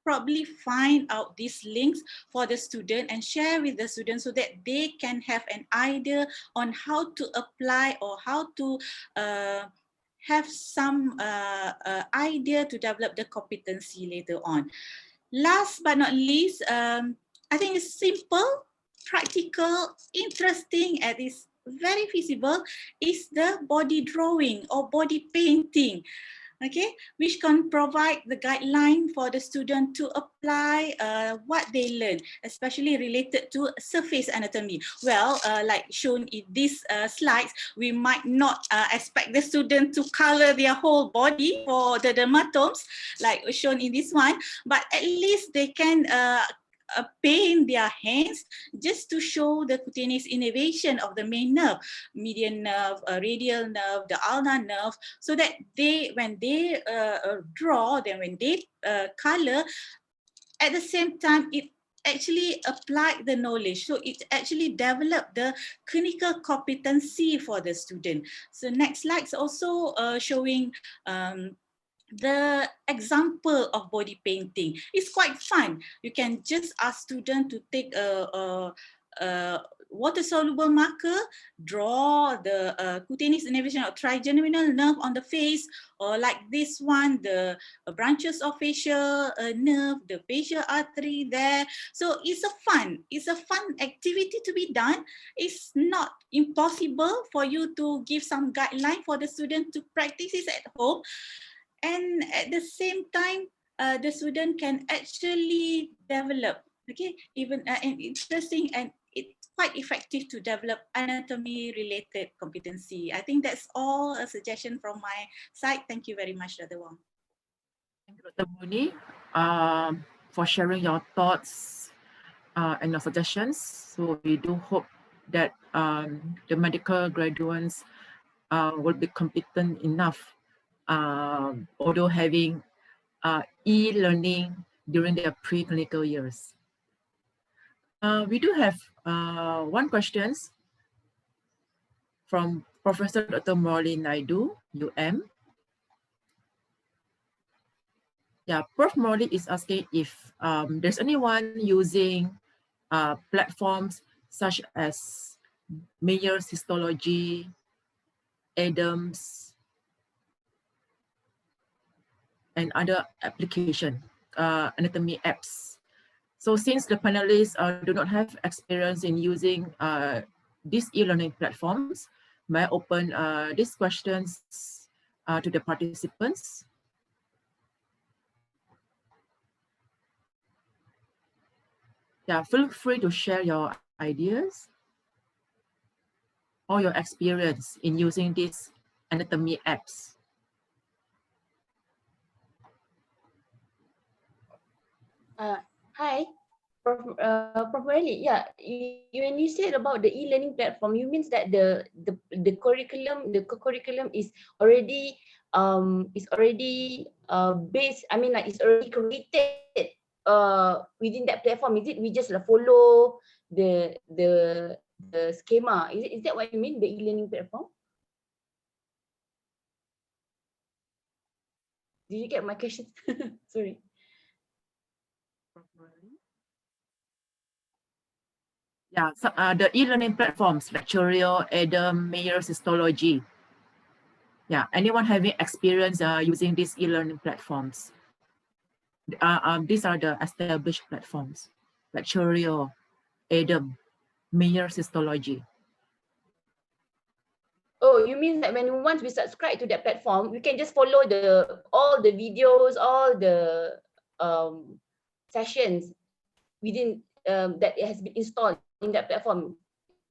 probably find out these links for the student and share with the students, so that they can have an idea on how to apply or how to have some idea to develop the competency later on. Last but not least, I think it's simple, practical, interesting, and it's very feasible, is the body drawing or body painting. Okay, which can provide the guideline for the student to apply what they learn, especially related to surface anatomy. Well, like shown in these slides, we might not expect the student to color their whole body for the dermatomes, like shown in this one, but at least they can paint their hands just to show the cutaneous innervation of the main nerve, median nerve, radial nerve, the ulnar nerve, so that they, when they draw, then when they color, at the same time, it actually applied the knowledge. So it actually developed the clinical competency for the student. So next slide is also showing the example of body painting. It's quite fun. You can just ask students to take a water-soluble marker, draw the cutaneous innervation or trigeminal nerve on the face, or like this one, the branches of facial nerve, the facial artery there. So it's a fun activity to be done. It's not impossible for you to give some guideline for the student to practice it at home. And at the same time, the student can actually develop, okay, even an interesting, and it's quite effective to develop anatomy related competency. I think that's all a suggestion from my side. Thank you very much, Dr. Wong. Thank you, Dr. Murni, for sharing your thoughts and your suggestions. So we do hope that the medical graduates will be competent enough, although having e-learning during their preclinical years. We do have one question from Professor Dr. Morley Naidu, UM. Yeah, Prof. Morley is asking if there's anyone using platforms such as Mayer's Histology, AIMST, and other application, anatomy apps. So since the panelists do not have experience in using these e-learning platforms, may I open these questions to the participants. Yeah, feel free to share your ideas or your experience in using these anatomy apps. Hi, Prof. Riley. Yeah, when you said about the e-learning platform, you means that the curriculum is already based. I mean, like it's already created within that platform. Is it we just follow the schema? Is that what you mean, the e-learning platform? Did you get my question? Sorry. Yeah, so, the e-learning platforms like Choy, Adam, Mayor, Teknologi. Yeah, anyone having experience using these e-learning platforms? These are the established platforms like Choy, Adam, Mayor, Teknologi. Oh, you mean that when once we subscribe to that platform, we can just follow all the videos, all the sessions within that it has been installed in that platform.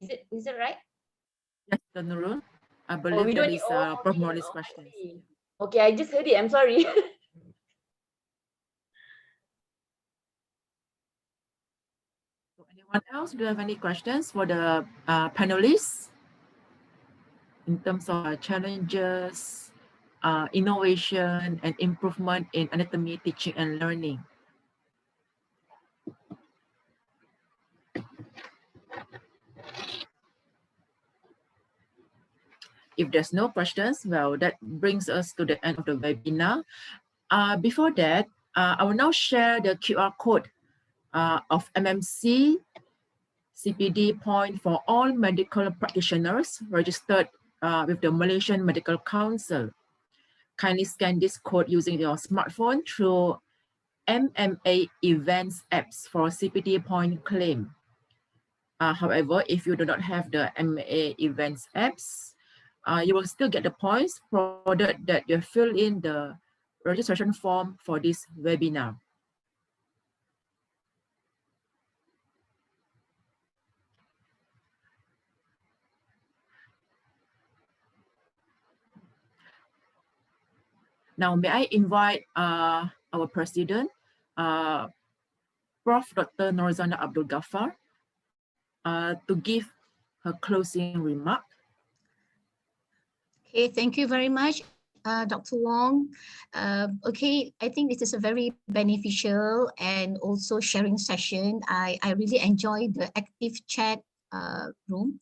Is it right? Yes, Nurul. I believe that is Prof. Molly's question. Okay, I just heard it. I'm sorry. So anyone else? Do you have any questions for the panelists in terms of challenges, innovation, and improvement in anatomy teaching and learning? If there's no questions, well, that brings us to the end of the webinar. Before that, I will now share the QR code of MMC CPD point for all medical practitioners registered with the Malaysian Medical Council. Kindly scan this code using your smartphone through MMA events apps for CPD point claim. However, if you do not have the MAA events apps, you will still get the points provided that you fill in the registration form for this webinar. Now, may I invite our president, Prof. Dr. Norzana Abdul Ghaffar, to give her closing remark. Okay, thank you very much, Dr. Wong. Okay, I think this is a very beneficial and also sharing session. I really enjoyed the active chat room.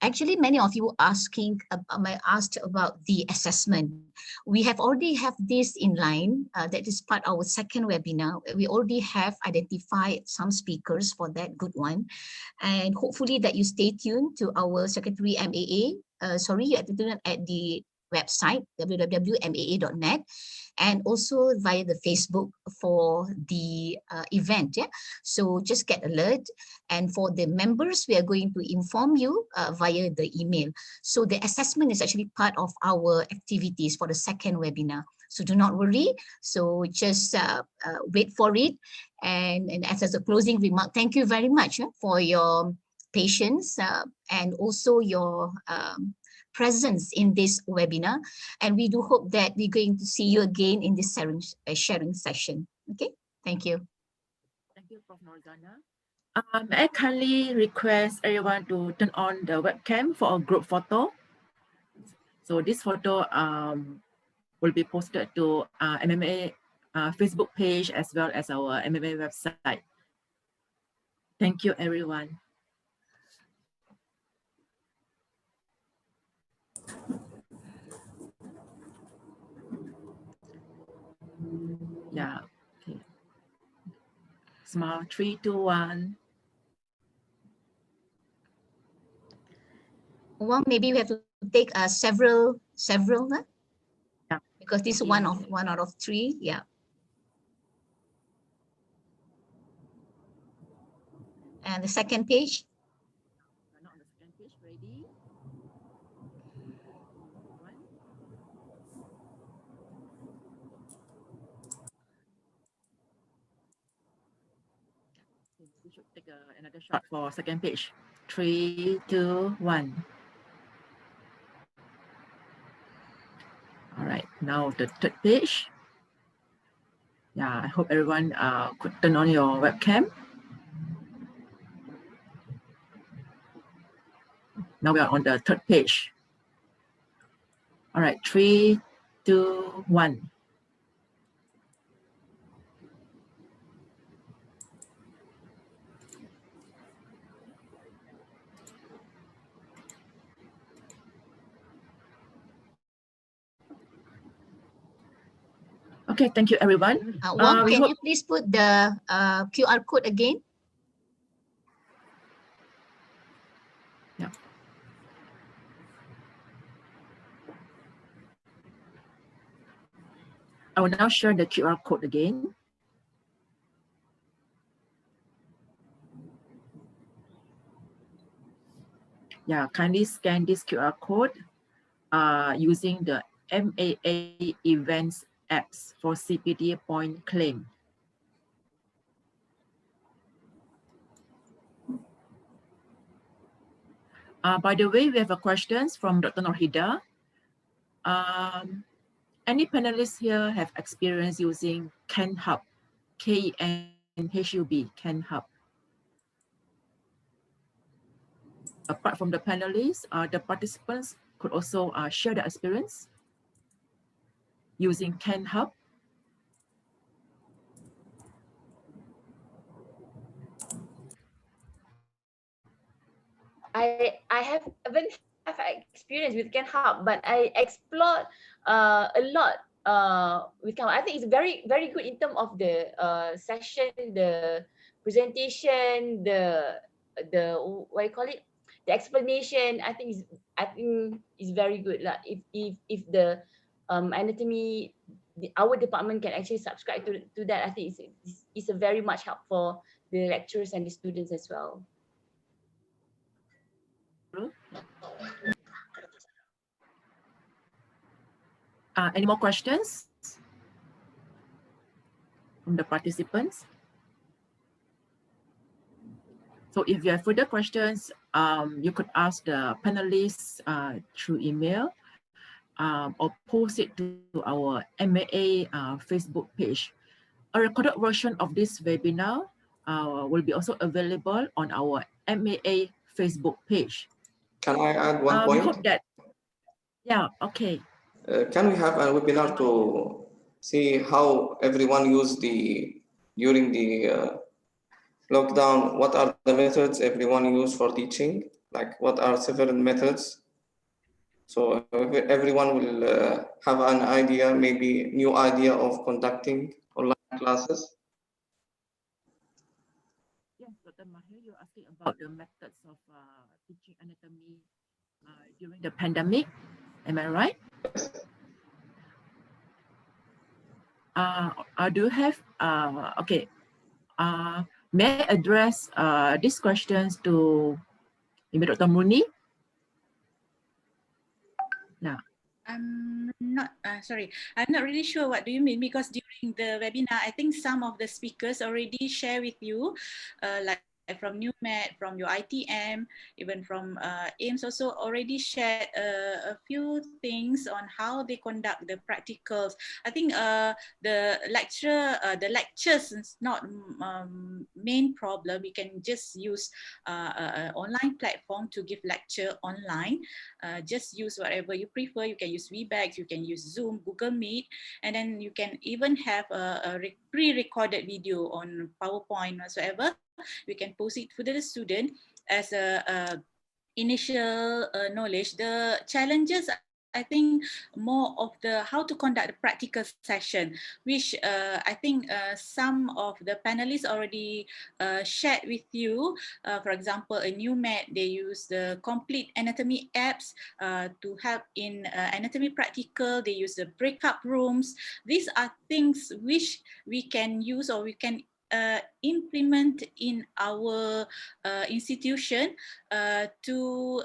Actually, many of you asked about the assessment. We have already have this in line. That is part of our second webinar. We already have identified some speakers for that good one. And hopefully that you stay tuned to our secretary MAA. You have to do it at the website, www.maa.net, and also via the Facebook for the event. Yeah, so just get alert. And for the members, we are going to inform you via the email. So the assessment is actually part of our activities for the second webinar. So do not worry. So just wait for it. And as a closing remark, thank you very much for your patience and also your presence in this webinar. And we do hope that we're going to see you again in this sharing session. Okay, thank you. Thank you, Prof. Norzana. May I kindly request everyone to turn on the webcam for a group photo. So this photo will be posted to MMA Facebook page as well as our MMA website. Thank you, everyone. Yeah, okay. Smile, 3, 2, 1. Well, maybe we have to take several. Yeah. because this is one out of three. Yeah. And the second page. Not on the second page. Ready? We should take another shot for second page. 3, 2, 1. All right, now the third page. Yeah, I hope everyone could turn on your webcam. Now we are on the third page. All right, 3, 2, 1. Okay, thank you, everyone. Wong, can you please put the QR code again? Yeah. I will now share the QR code again. Yeah, kindly scan this QR code using the MAA events apps for CPD point claim. By the way, we have a questions from Dr. Norhida. Any panelists here have experience using KenHub, KenHub, KenHub? Apart from the panelists, the participants could also share their experience using KenHub. I haven't have experience with KenHub, but I explored a lot with KenHub. I think it's very good in terms of the session, the presentation, the what you call it, the explanation. I think is very good. Like if the anatomy, our department can actually subscribe to that, I think it's a very much help for the lecturers and the students as well. Any more questions from the participants? So if you have further questions, you could ask the panelists through email or post it to our MAA Facebook page. A recorded version of this webinar will be also available on our MAA Facebook page. Can I add one point? We hope that, yeah, okay. Can we have a webinar to see how everyone used during the lockdown? What are the methods everyone used for teaching? Like what are several methods? So everyone will have an idea, maybe new idea of conducting online classes. Yes, Dr. Mahir, you're asking about the methods of teaching anatomy during the pandemic. Am I right? Yes. Do you have, okay, may I address these questions to maybe Dr. Murni? Yeah. I'm not, sorry, I'm not really sure what do you mean, because during the webinar, I think some of the speakers already share with you, like from NewMed, from your ITM, even from AIMST also already shared a few things on how they conduct the practicals. I think the lectures is not main problem. We can just use an online platform to give lecture online. Just use whatever you prefer. You can use Webex, you can use Zoom, Google Meet, and then you can even have a pre-recorded video on PowerPoint whatsoever. We can post it to the student as a initial knowledge. The challenges, I think more of the how to conduct the practical session, which I think some of the panelists already shared with you. For example, a new Mech, they use the complete anatomy apps to help in anatomy practical. They use the breakout rooms. These are things which we can use or we can implement in our institution to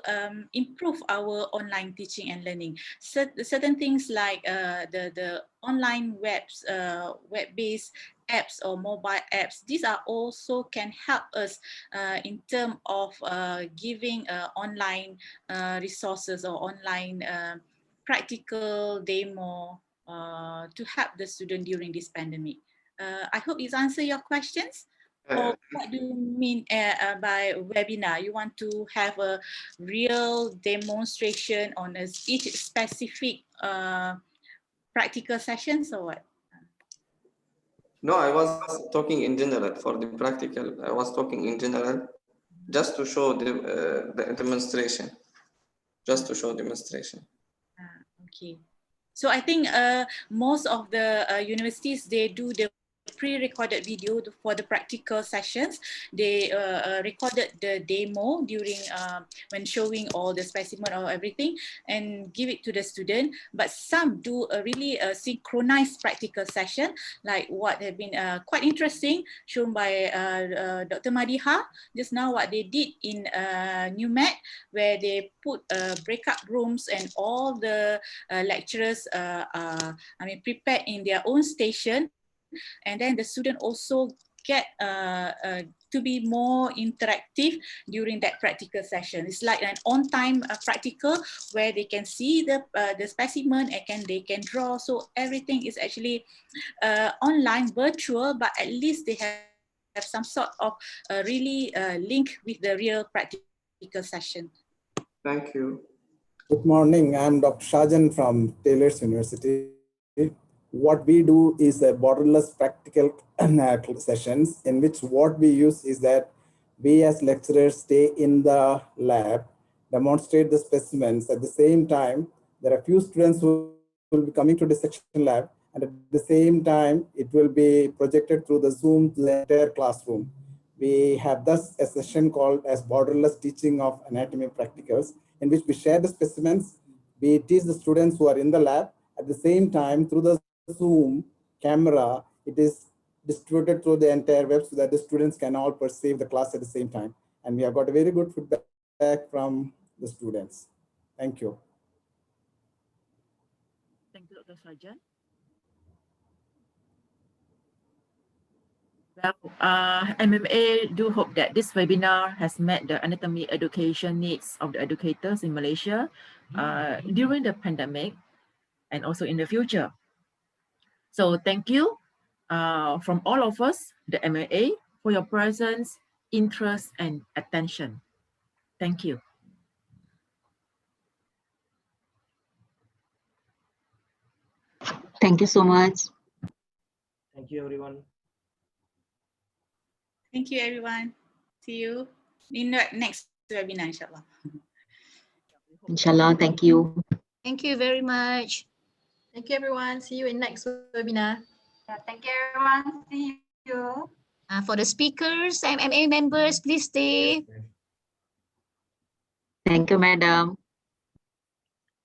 improve our online teaching and learning. Certain things like the online web-based apps or mobile apps, these are also can help us in terms of giving online resources or online practical demo to help the student during this pandemic. I hope it's answered your questions. Or what do you mean by webinar? You want to have a real demonstration on each specific practical sessions or what? No, I was talking in general for the practical. I was talking in general just to show the demonstration. Just to show demonstration. Okay. So I think most of the universities, they do the pre-recorded video for the practical sessions. They recorded the demo during when showing all the specimen or everything and give it to the student. But some do a really synchronized practical session, like what have been quite interesting, shown by Dr. Madihah just now, what they did in New Mech, where they put breakout rooms and all the lecturers prepared in their own station. And then the student also get to be more interactive during that practical session. It's like an on-time practical where they can see the specimen and they can draw. So everything is actually online, virtual, but at least they have some sort of really link with the real practical session. Thank you. Good morning. I'm Dr. Shajan from Taylor's University. What we do is a borderless practical sessions in which what we use is that we as lecturers stay in the lab, demonstrate the specimens. At the same time, there are few students who will be coming to the section lab, and at the same time, it will be projected through the Zoom to the entire classroom. We have thus a session called as borderless teaching of anatomy practicals, in which we share the specimens, we teach the students who are in the lab. At the same time, through the Zoom camera, it is distributed through the entire web so that the students can all perceive the class at the same time. And we have got a very good feedback from the students. Thank you. Thank you, Dr. Shajan. Well, MAA do hope that this webinar has met the anatomy education needs of the educators in Malaysia during the pandemic and also in the future. So thank you from all of us, the MAA, for your presence, interest, and attention. Thank you. Thank you so much. Thank you, everyone. Thank you, everyone. See you in the next webinar, inshallah. Inshallah, thank you. Thank you very much. Thank you, everyone. See you in next webinar. Yeah, thank you, everyone. See you. For the speakers and MA members, please stay. Thank you, madam.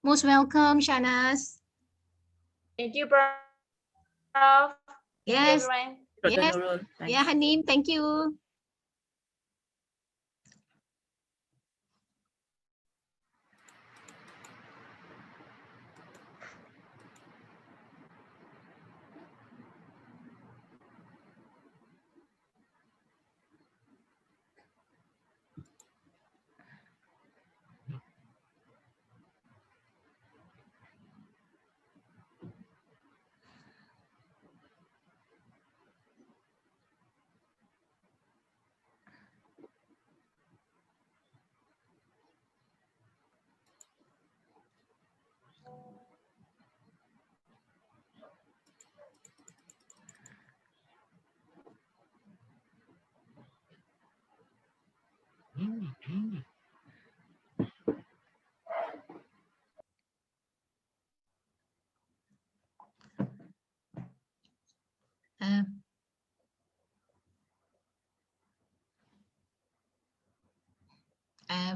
Most welcome, Shanas. Thank you, Prof. Yes. Thank you, Yes. Yeah, Hanim, thank you.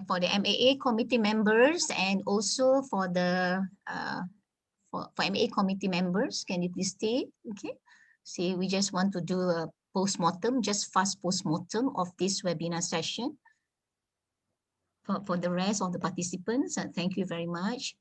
for the MAA committee members and also for the for MAA committee members, can you please stay? Okay. See, we just want to do a post-mortem, just fast post-mortem of this webinar session. For the rest of the participants, thank you very much.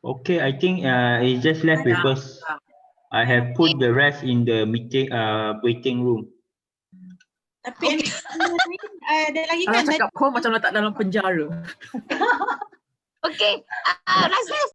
Okay, I think it's just left because I have put the rest in the meeting waiting room. Tapi ada lagi kan? Cakap kau macam letak dalam penjara. Okay, Razif,